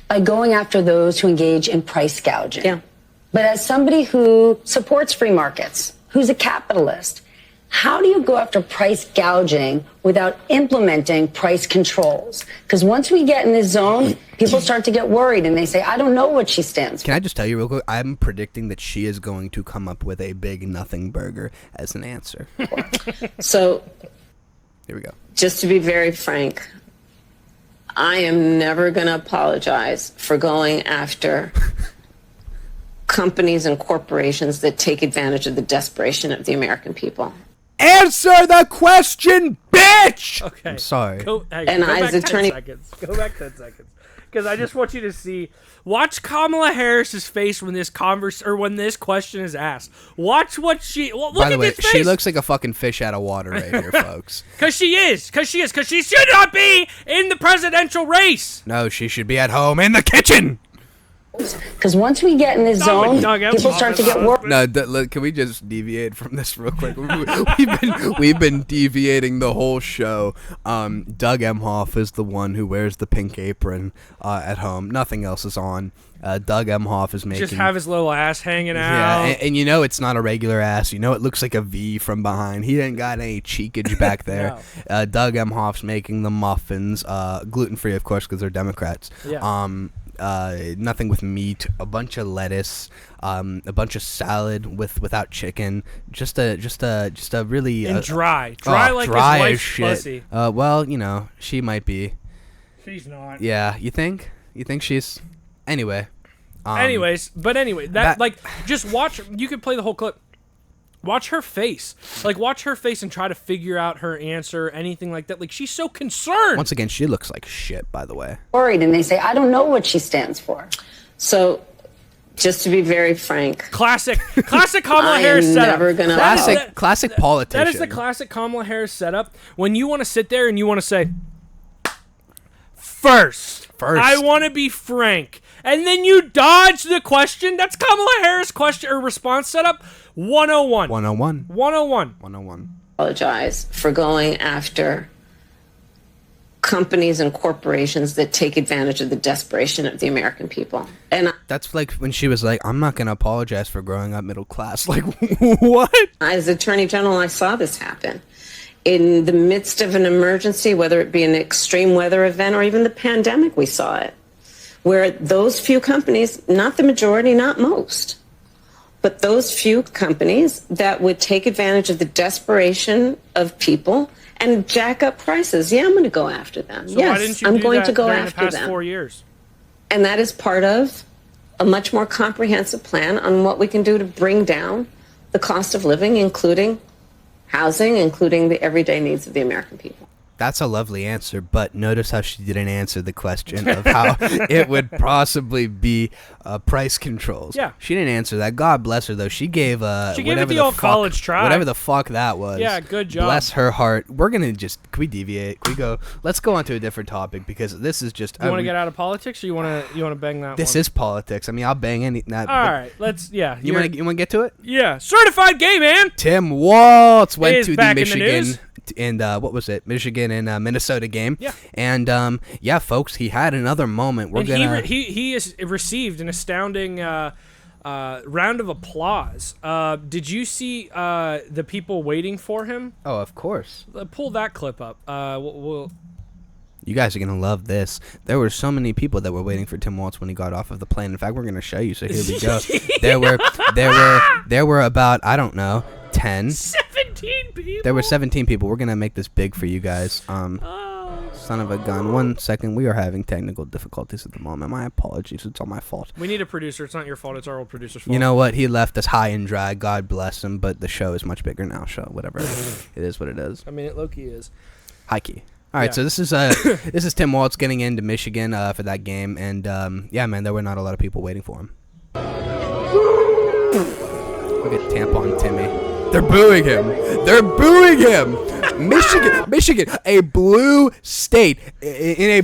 by going after those who engage in price gouging. Yeah. But as somebody who supports free markets, who's a capitalist, how do you go after price gouging without implementing price controls? Because once we get in this zone, people start to get worried and they say, I don't know what she stands for. Can I just tell you real quick? I'm predicting that she is going to come up with a big nothing burger as an answer. So, here we go. Just to be very frank, I am never going to apologize for going after companies and corporations that take advantage of the desperation of the American people. Answer the question, bitch! Okay. I'm sorry. Go back 10 seconds. Go back 10 seconds. Because I just want you to watch Kamala Harris's face when this question is asked. Watch what she. Look By the way, at this face. she looks like a fucking fish out of water right here, folks. Because she should not be in the presidential race. No, she should be at home in the kitchen. Because once we get in this zone, people start to get worried. No, look, can we just deviate from this real quick? We've been deviating the whole show. Doug Emhoff is the one who wears the pink apron at home. Nothing else is on. Doug Emhoff is making... Just have his little ass hanging out. Yeah, and you know it's not a regular ass. You know it looks like a V from behind. He didn't got any cheekage back there. No. Doug Emhoff's making the muffins. Gluten-free, of course, because they're Democrats. Yeah. nothing with meat, a bunch of lettuce, a bunch of salad without chicken, just a really And dry like dry his as wife's shit. pussy. Well, you know, she might be. She's not. Yeah, you think? You think she's? Anyway. Anyway, like, just watch. You could play the whole clip. Watch her face. Like, watch her face and try to figure out her answer, anything like that. Like, she's so concerned. Once again, she looks like shit, by the way. Worried, and they say, I don't know what she stands for. So, just to be very frank, Classic Kamala I am Harris setup. never gonna- Classic politician. That is the classic Kamala Harris setup. When you want to sit there and you want to say, first, I want to be frank. And then you dodge the question. That's Kamala Harris question or response setup 101. 101. 101. 101. Apologize for going after companies and corporations that take advantage of the desperation of the American people. And That's like when she was like, I'm not going to apologize for growing up middle class. Like, what? as Attorney General, I saw this happen. In the midst of an emergency, whether it be an extreme weather event or even the pandemic, we saw it. Where those few companies, not the majority, not most, but those few companies that would take advantage of the desperation of people and jack up prices. Yeah, I'm going to go after them. So yes, why didn't you I'm do going that to go during after the past them. 4 years? And that is part of a much more comprehensive plan on what we can do to bring down the cost of living, including housing, including the everyday needs of the American people. That's a lovely answer, but notice how she didn't answer the question of how it would possibly be price controls. Yeah. She didn't answer that. God bless her, though. She gave She gave it whatever the old college try. Whatever the fuck that was. Yeah, good job. Bless her heart. We're going to just, can we deviate? Can we go, let's go on to a different topic because this is just. You want to get out of politics or you want to bang that This one? is politics. I mean, I'll bang any. All right, let's, yeah. You want to get to it? Yeah. Certified gay man. Tim Waltz went Is to the back in the Michigan news. and what was it? Michigan and Minnesota game. Yeah. And yeah, folks, he had another moment. We're And gonna. he has received an astounding round of applause. Did you see the people waiting for him? Oh, of course. Pull that clip up. We'll You guys are gonna love this. There were so many people that were waiting for Tim Waltz when he got off of the plane. In fact, we're gonna show you. So here we go. There were about, I don't know, 10. 17 people. There were 17 people. We're gonna make this big for you guys. Son of a gun. 1 second. We are having technical difficulties at the moment. My apologies. It's all my fault. We need a producer. It's not your fault. It's our old producer's fault. You know what? He left us high and dry. God bless him. But the show is much bigger now. So whatever. It is what it is. I mean, it low-key is. High key. All right. Yeah. So this is Tim Waltz getting into Michigan for that game, and yeah, man, there were not a lot of people waiting for him. Look at Tampon Timmy. They're booing him. They're booing him. Michigan, a blue state in a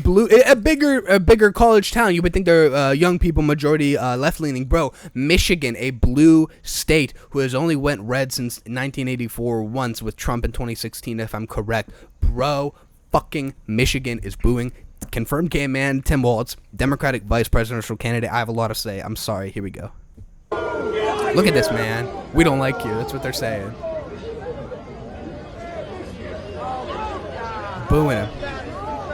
bigger college town. You would think they're young people, majority left leaning. Bro, Michigan, a blue state who has only went red since 1984 once with Trump in 2016, if I'm correct. Bro, fucking Michigan is booing. Confirmed gay man Tim Waltz, Democratic vice presidential candidate. I have a lot to say. I'm sorry. Here we go. Look at this, man. We don't like you. That's what they're saying. Booing him.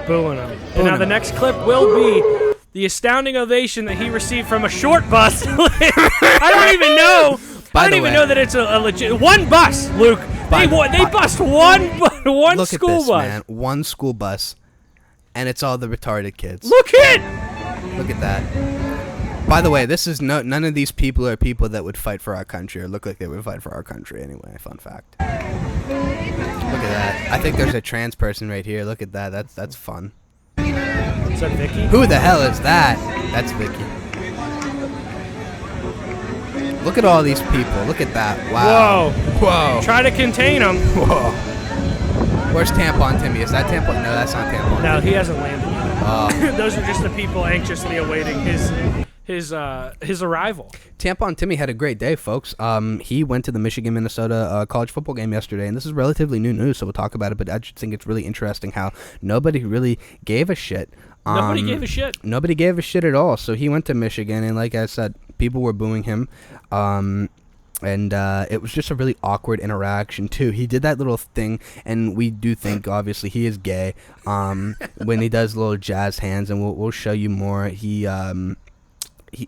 Booing him. And now the next clip will be the astounding ovation that he received from a short bus. I don't even know. I don't even know that it's a legit one bus, Luke. They bust one Look school at this, bus. man. One school bus, and it's all the retarded kids. Look at that. By the way, this is none of these people are people that would fight for our country or look like they would fight for our country anyway. Fun fact. Look at that. I think there's a trans person right here. Look at that. That's fun. Is that Vicky? Who the hell is that? That's Vicky. Look at all these people. Look at that. Wow. Whoa. Try to contain him. Whoa. Where's Tampon Timmy? Is that Tampon? No, that's not Tampon. No, he hasn't landed yet. Those are just the people anxiously awaiting his arrival. Tampon Timmy had a great day, folks. He went to the Michigan-Minnesota college football game yesterday, and this is relatively new news, so we'll talk about it, but I just think it's really interesting how nobody really gave a shit. Nobody gave a shit. Nobody gave a shit at all. So he went to Michigan, and like I said, people were booing him. And it was just a really awkward interaction too. He did that little thing, and we do think obviously he is gay. When he does little jazz hands, and we'll show you more. He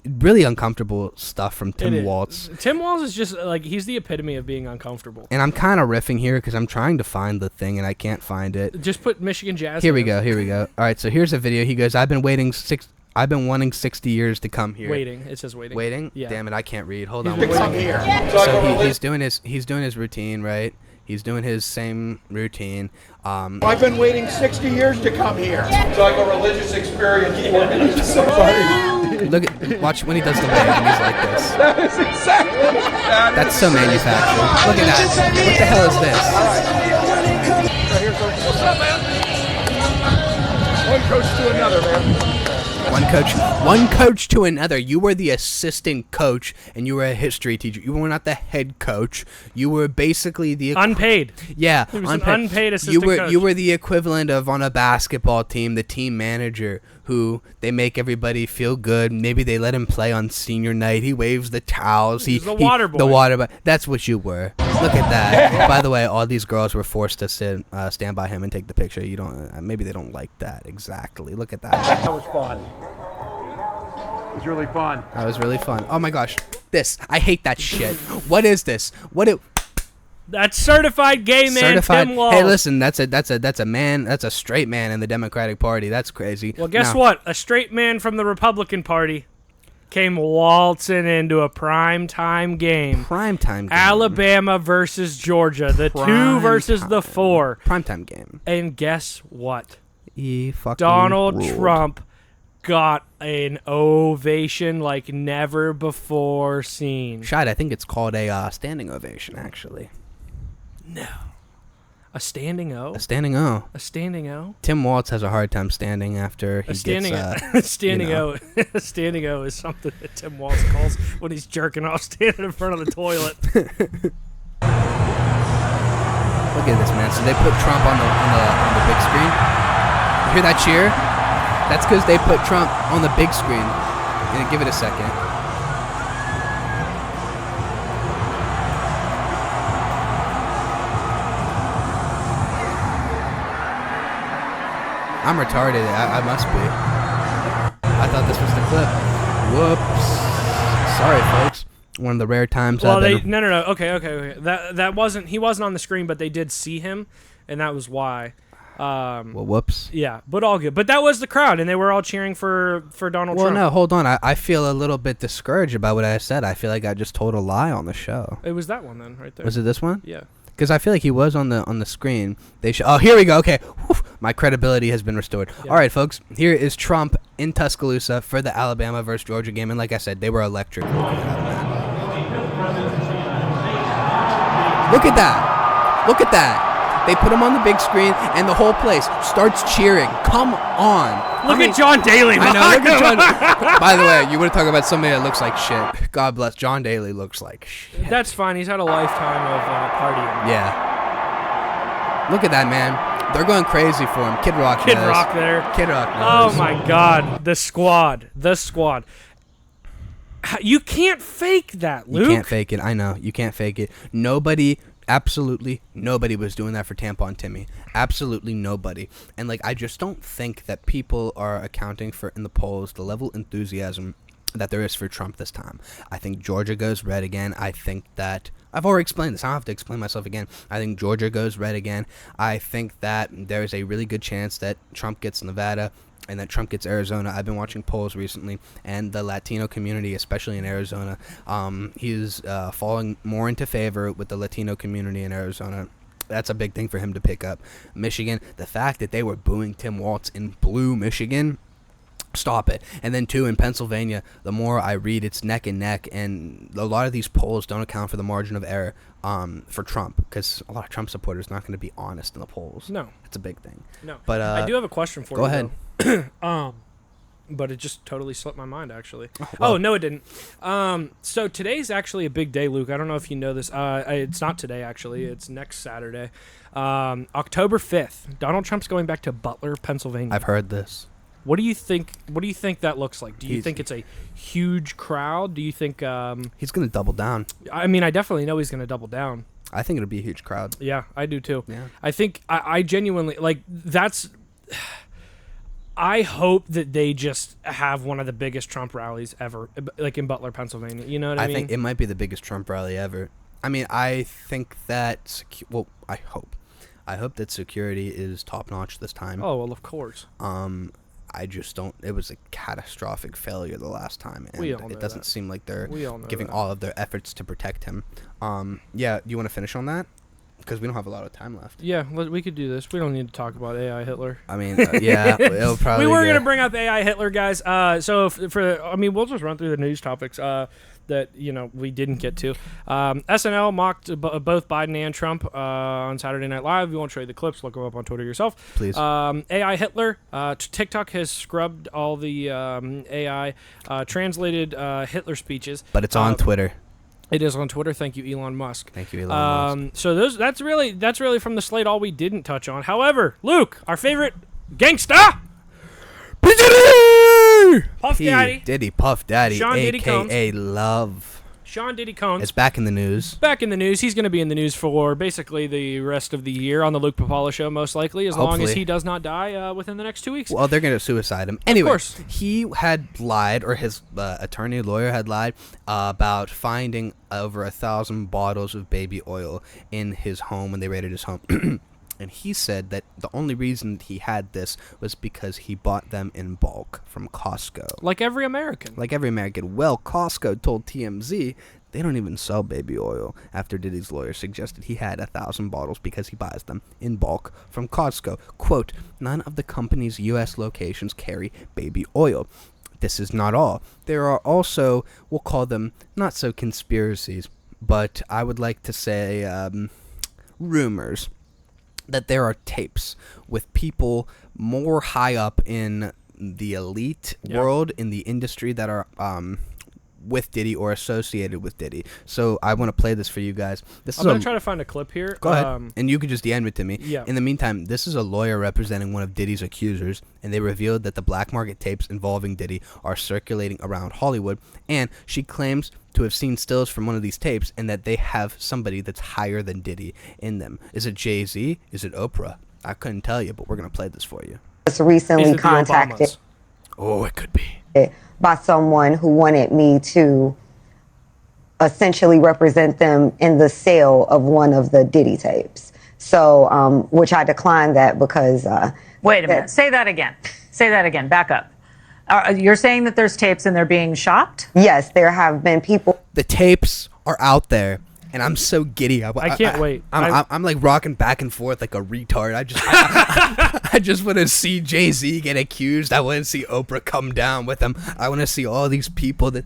really uncomfortable stuff from Tim Walz. Tim Walz is just like, he's the epitome of being uncomfortable. And I'm kind of riffing here because I'm trying to find the thing and I can't find it. Just put Michigan Jazz. Here we go. All right, so here's a video. He goes, I've been wanting 60 years to come here. Waiting. It says waiting. Waiting? Yeah. Damn it, I can't read. Hold on. To come here. So he's doing his routine, right? He's doing his same routine. I've been waiting 60 years to come here. It's like a religious experience for me. Watch when he does the wave and he's like this. That is exactly. That's so manufactured. Look at that. What the hell is this? What's up, man? One coach to another, man. One coach to another. You were the assistant coach, and you were a history teacher. You were not the head coach. You were basically the unpaid. Yeah, he was an unpaid assistant coach. You were the equivalent of on a basketball team, the team manager, who they make everybody feel good. Maybe they let him play on senior night. He waves the towels. He's the water boy. The water boy. That's what you were. Look at that. By the way, all these girls were forced to stand by him and take the picture. You don't. Maybe they don't like that exactly. Look at that. That was fun. It was really fun. That was really fun. Oh my gosh, I hate that shit. What is this? That's certified gay man Tim Walz. Hey, listen, that's a man. That's a straight man in the Democratic Party. That's crazy. Well, guess what? A straight man from the Republican Party came waltzing into a primetime game. Alabama versus Georgia. The 2 versus the 4. Primetime game. And guess what? He fucking Donald ruled. Trump got an ovation like never before seen. Shite, I think it's called a standing ovation, actually. No. A standing O? A standing O. A standing O? Tim Walz has a hard time standing after he standing gets... standing O. A standing O is something that Tim Walz calls when he's jerking off standing in front of the toilet. Look at this, man. So they put Trump on the big screen. You hear that cheer? That's because they put Trump on the big screen. Give it a second. I'm retarded. I must be. I thought this was the clip. Whoops. Sorry, folks. One of the rare times. Well, no. Okay. That wasn't. He wasn't on the screen, but they did see him, and that was why. Well, whoops. Yeah, but all good. But that was the crowd, and they were all cheering for Donald Trump. Well, no, hold on. I feel a little bit discouraged about what I said. I feel like I just told a lie on the show. It was that one then, right there. Was it this one? Yeah. Because I feel like he was on the screen. Oh, here we go. Okay. Whew. My credibility has been restored. Yeah. All right, folks. Here is Trump in Tuscaloosa for the Alabama versus Georgia game. And like I said, they were electric. Look at that. Look at that. They put him on the big screen, and the whole place starts cheering. Come on. Look at John Daly. I know. Look at John. By the way, you want to talk about somebody that looks like shit. God bless. John Daly looks like shit. That's fine. He's had a lifetime of partying. Yeah. Look at that, man. They're going crazy for him. Kid Rock there. Kid Rock knows. Oh, my God. The squad. You can't fake that, Luke. You can't fake it. I know. You can't fake it. Absolutely nobody was doing that for Tampon Timmy. Absolutely nobody. And I just don't think that people are accounting for in the polls the level of enthusiasm that there is for Trump this time. I think Georgia goes red again. I think that I've already explained this. I don't have to explain myself again. I think Georgia goes red again. I think that there's a really good chance that Trump gets Nevada and that Trump gets Arizona. I've been watching polls recently, and the Latino community, especially in Arizona, he's falling more into favor with the Latino community in Arizona. That's a big thing for him to pick up. Michigan, the fact that they were booing Tim Walz in blue Michigan, stop it. And then, too, in Pennsylvania, the more I read, it's neck and neck, and a lot of these polls don't account for the margin of error for Trump, because a lot of Trump supporters are not going to be honest in the polls. No. It's a big thing. No. But I do have a question for you. Go ahead. But it just totally slipped my mind, actually. Well. Oh, no, it didn't. So today's actually a big day, Luke. I don't know if you know this. It's not today, actually. It's next Saturday. October 5th. Donald Trump's going back to Butler, Pennsylvania. I've heard this. What do you think? What do you think that looks like? Do you think it's a huge crowd? Do you think he's going to double down? I mean, I definitely know he's going to double down. I think it'll be a huge crowd. Yeah, I do too. Yeah. I think I genuinely like that's. I hope that they just have one of the biggest Trump rallies ever, like in Butler, Pennsylvania. You know what I mean? I think it might be the biggest Trump rally ever. I mean, I think that I hope that security is top notch this time. Oh well, of course. I just don't. It was a catastrophic failure the last time, and it doesn't seem like they're giving all of their efforts to protect him. Yeah, do you want to finish on that? Because we don't have a lot of time left. Yeah, we could do this. We don't need to talk about AI Hitler. I mean, yeah, it'll probably. We were gonna bring up AI Hitler, guys. So we'll just run through the news topics that we didn't get to. SNL mocked both Biden and Trump on Saturday Night Live. You won't show you the clips. Look them up on Twitter yourself. Please. AI Hitler. TikTok has scrubbed all the AI translated Hitler speeches. But it's on Twitter. It is on Twitter. Thank you, Elon Musk. Thank you, Elon Musk. So that's really from the slate all we didn't touch on. However, Luke, our favorite gangsta, Puff Daddy, Diddy, Puff Daddy, Sean Diddy a.k.a. Love. Sean Diddy Combs is back in the news. Back in the news. He's going to be in the news for basically the rest of the year on the Luke Pipala show, most likely, as long as he does not die within the next 2 weeks. Well, they're going to suicide him. Anyway, of course. He had lied, or his lawyer had lied, about finding over 1,000 bottles of baby oil in his home when they raided his home. And he said that the only reason he had this was because he bought them in bulk from Costco. Like every American. Well, Costco told TMZ they don't even sell baby oil after Diddy's lawyer suggested he had 1,000 bottles because he buys them in bulk from Costco. Quote, none of the company's U.S. locations carry baby oil. This is not all. There are also, we'll call them not so conspiracies, but I would like to say rumors that there are tapes with people more high up in the elite world, in the industry, that are with Diddy or associated with Diddy. So I want to play this for you guys. I'm going to try to find a clip here. Go ahead. And you could just DM it to me. Yeah. In the meantime, this is a lawyer representing one of Diddy's accusers, and they revealed that the black market tapes involving Diddy are circulating around Hollywood, and she claims to have seen stills from one of these tapes and that they have somebody that's higher than Diddy in them. Is it Jay-Z? Is it Oprah? I couldn't tell you, but we're going to play this for you. Just recently contacted. Oh, it could be. By someone who wanted me to essentially represent them in the sale of one of the Diddy tapes. So, which I declined that because... Wait a minute. Say that again. Say that again. Back up. You're saying that there's tapes and they're being shopped? Yes, there have been people... The tapes are out there, and I'm so giddy. I can't wait. I'm like rocking back and forth like a retard. I just want to see Jay-Z get accused. I want to see Oprah come down with him. I want to see all these people that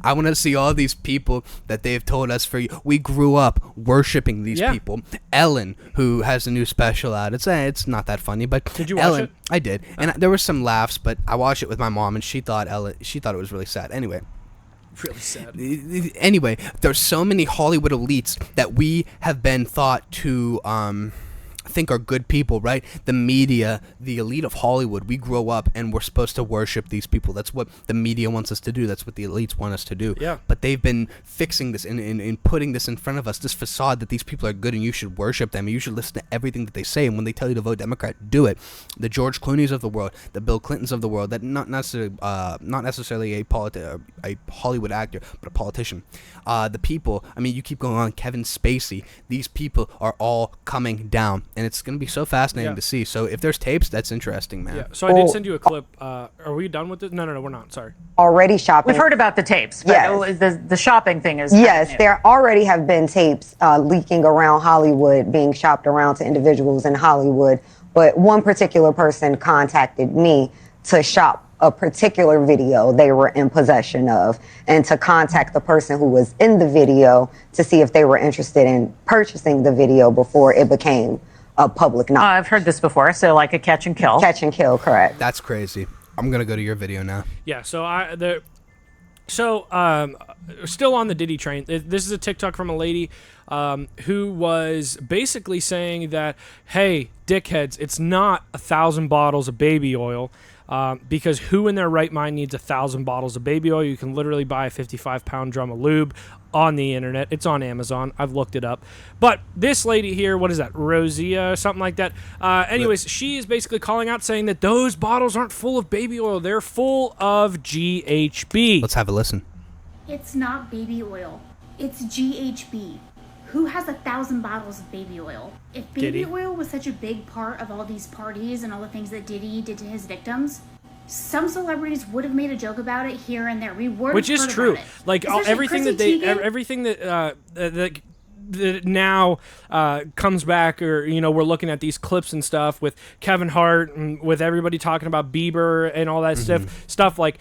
I want to see all these people that they've told us we grew up worshiping these people. Ellen, who has a new special out. It's not that funny, but did you watch Ellen, it? I did, and there were some laughs, but I watched it with my mom, and she thought it was really sad. Anyway. Really sad. Anyway, there's so many Hollywood elites that we have been thought to think are good people, right? The media, the elite of Hollywood, we grow up and we're supposed to worship these people. That's what the media wants us to do. That's what the elites want us to do. Yeah. But they've been fixing this and putting this in front of us, this facade that these people are good and you should worship them and you should listen to everything that they say. And when they tell you to vote Democrat, do it. The George Clooney's of the world, the Bill Clintons of the world, that not necessarily a Hollywood actor, but a politician. The people, I mean, you keep going on, Kevin Spacey, these people are all coming down. And it's going to be so fascinating to see. So if there's tapes, that's interesting, man. Yeah. So I did send you a clip. Are we done with it? No, we're not. Sorry. Already shopping. We've heard about the tapes. But yes. The shopping thing is. Yes, there already have been tapes leaking around Hollywood, being shopped around to individuals in Hollywood. But one particular person contacted me to shop a particular video they were in possession of, and to contact the person who was in the video to see if they were interested in purchasing the video before it became a public knowledge. I've heard this before, so like a catch and kill. Catch and kill, correct. That's crazy. I'm going to go to your video now. Yeah, so still on the Diddy train. This is a TikTok from a lady who was basically saying that, hey, dickheads, it's not 1,000 bottles of baby oil. Because who in their right mind needs 1,000 bottles of baby oil? You can literally buy a 55-pound drum of lube on the internet. It's on Amazon. I've looked it up. But this lady here, what is that, Rosia, something like that? Anyways, she is basically calling out saying that those bottles aren't full of baby oil. They're full of GHB. Let's have a listen. It's not baby oil. It's GHB. Who has 1,000 bottles of baby oil? If baby oil was such a big part of all these parties and all the things that Diddy did to his victims, some celebrities would have made a joke about it here and there. We would, which is true. Like everything that they, Teigen. everything that now comes back, or we're looking at these clips and stuff with Kevin Hart and with everybody talking about Bieber and all that stuff like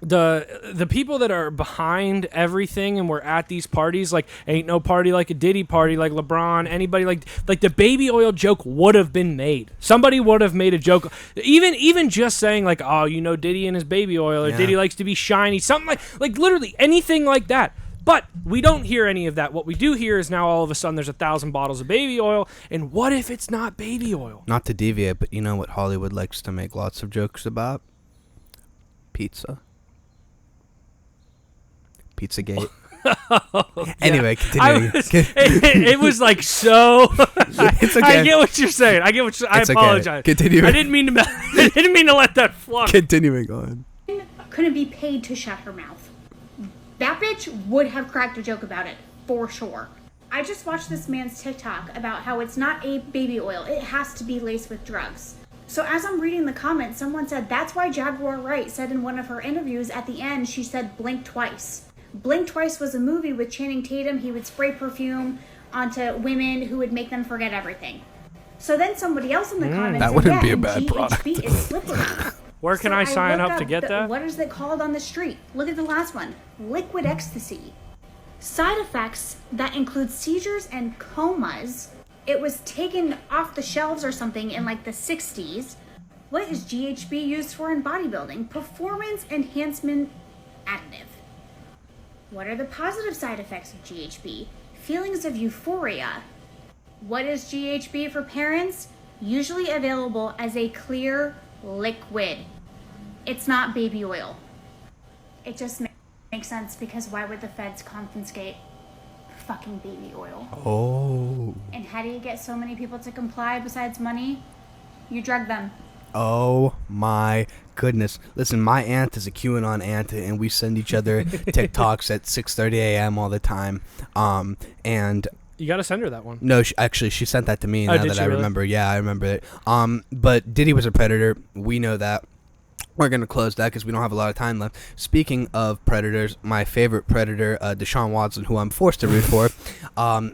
the people that are behind everything and we're at these parties, like ain't no party like a Diddy party, like LeBron, anybody like the baby oil joke would have been made. Somebody would have made a joke, even just saying like, oh, Diddy and his baby oil, or Diddy likes to be shiny, something like literally anything like that. But we don't hear any of that. What we do hear is now all of a sudden there's 1,000 bottles of baby oil, and what if it's not baby oil? Not to deviate, but you know what Hollywood likes to make lots of jokes about? Pizza. Pizzagate. Anyway, continuing. It was like so. It's okay. I get what you're saying. I apologize. Okay. Continuing. I didn't mean to let that fly. Continuing on. Couldn't be paid to shut her mouth. That bitch would have cracked a joke about it, for sure. I just watched this man's TikTok about how it's not a baby oil. It has to be laced with drugs. So as I'm reading the comments, someone said, that's why Jaguar Wright said in one of her interviews at the end, she said, blink twice. Blink Twice was a movie with Channing Tatum. He would spray perfume onto women who would make them forget everything. So then somebody else in the comments that said, wouldn't be a bad GHB product. is slippery. Where can I sign looked up to get that? What is it called on the street? Look at the last one. Liquid ecstasy. Side effects that include seizures and comas. It was taken off the shelves or something in like the 60s. What is GHB used for in bodybuilding? Performance enhancement additive. What are the positive side effects of GHB? Feelings of euphoria. What is GHB for parents? Usually available as a clear liquid. It's not baby oil. It just makes sense, because why would the feds confiscate fucking baby oil? Oh. And how do you get so many people to comply besides money? You drug them. Oh my goodness. Listen, my aunt is a QAnon aunt, and we send each other TikToks at 6:30 a.m. all the time. And you got to send her that one. no, she sent that to me now that I really? remember. Yeah, I remember it. But Diddy was a predator. We know that. We're going to close that because we don't have a lot of time left. Speaking of predators, my favorite predator, Deshaun Watson, who I'm forced to root for,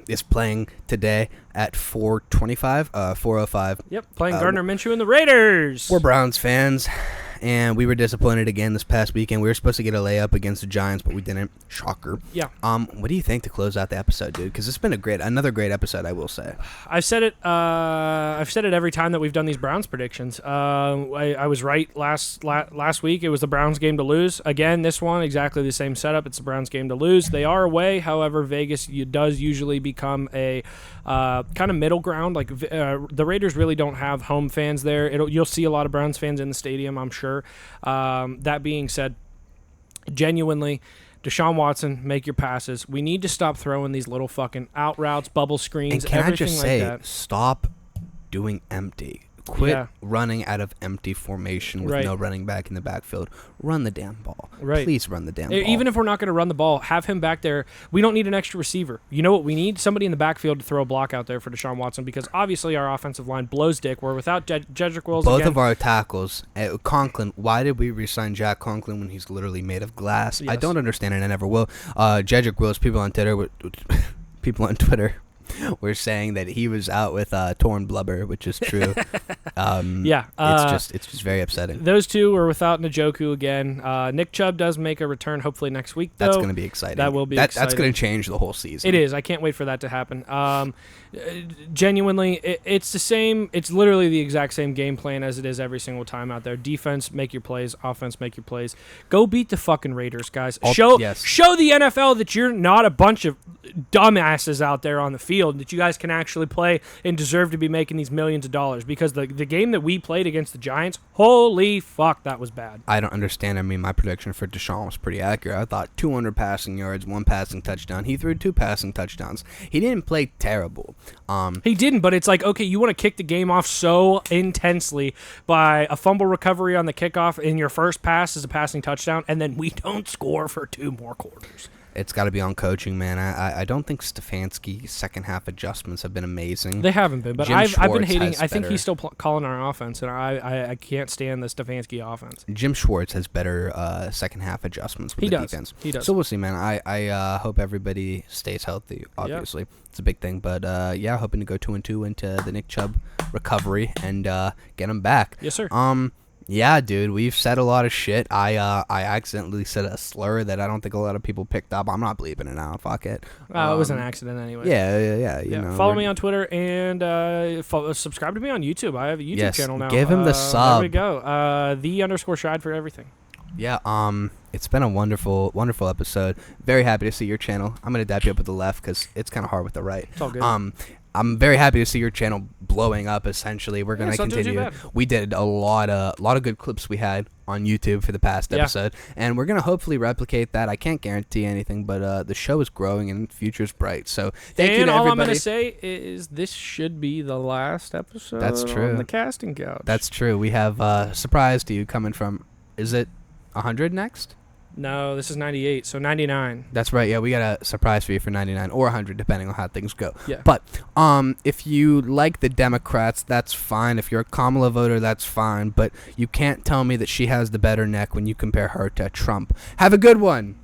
is playing today at 4:05. Yep, playing Gardner Minshew and the Raiders. We're Browns fans, and we were disappointed again this past weekend. We were supposed to get a layup against the Giants, but we didn't. Shocker. Yeah. What do you think to close out the episode, dude? Because it's been another great episode, I will say. I've said it every time that we've done these Browns predictions. I was right last week. It was the Browns game to lose. Again, this one, exactly the same setup. It's the Browns game to lose. They are away. However, Vegas does usually become a kind of middle ground. Like the Raiders really don't have home fans there. You'll see a lot of Browns fans in the stadium, I'm sure. That being said, genuinely, Deshaun Watson, make your passes. We need to stop throwing these little fucking out routes, bubble screens, and can everything I just like say, that. stop doing empty. Quit running out of empty formation with no running back in the backfield. Run the damn ball. Right. Please run the damn ball. Even if we're not going to run the ball, have him back there. We don't need an extra receiver. You know what we need? Somebody in the backfield to throw a block out there for Deshaun Watson, because obviously our offensive line blows dick. We're without Jedrick Wills Both again. of our tackles. Conklin, why did we re-sign Jack Conklin when he's literally made of glass? Yes. I don't understand it. I never will. Jedrick Wills, people on Twitter were saying that he was out with torn blubber, which is true. It's just very upsetting. Those two are without Njoku again. Nick Chubb does make a return hopefully next week, though. That's going to be exciting. That will be exciting. That's going to change the whole season. It is. I can't wait for that to happen. Genuinely, it's the same. It's literally the exact same game plan as it is every single time out there. Defense, make your plays. Offense, make your plays. Go beat the fucking Raiders, guys. Show the NFL that you're not a bunch of dumbasses out there on the field. field that you guys can actually play and deserve to be making these millions of dollars. Because the game that we played against the Giants, holy fuck, that was bad. I don't understand. I mean, my prediction for Deshaun was pretty accurate. I thought 200 passing yards, 1 passing touchdown. He threw 2 passing touchdowns. He didn't play terrible. He didn't, but it's like, okay, you want to kick the game off so intensely by a fumble recovery on the kickoff, and your first pass is a passing touchdown, and then we don't score for 2 more quarters. It's got to be on coaching, man. I don't think Stefanski's second half adjustments have been amazing. They haven't been, but Jim I've been Schwartz hating. has I think better- he's still calling our offense, and I can't stand the Stefanski offense. Jim Schwartz has better second half adjustments with He the does. defense. He does. So we'll see, man. I hope everybody stays healthy. Obviously, it's a big thing. But yeah, hoping to go 2-2 into the Nick Chubb recovery and get him back. Yes, sir. Yeah, dude, we've said a lot of shit. I accidentally said a slur that I don't think a lot of people picked up. I'm not bleeping it out. Fuck it. It was an accident anyway. Yeah. You know, Follow me on Twitter and subscribe to me on YouTube. I have a YouTube Yes, channel now. give him the sub. There we go. _Shide for everything. Yeah, it's been a wonderful episode. Very happy to see your channel. I'm gonna dap you up with the left because it's kind of hard with the right. It's all good. I'm very happy to see your channel blowing up. Essentially, we're gonna it's not doing too continue. bad. We did a lot of good clips we had on YouTube for the past episode, and we're gonna hopefully replicate that. I can't guarantee anything, but the show is growing and the future's bright. So thank you to all everybody. I'm gonna say is this should be the last episode. That's true. On the casting couch. That's true. We have a surprise to you coming from. Is it 100 next? No, this is 98, so 99. That's right. Yeah, we got a surprise for you for 99 or 100, depending on how things go. Yeah. But if you like the Democrats, that's fine. If you're a Kamala voter, that's fine. But you can't tell me that she has the better neck when you compare her to Trump. Have a good one.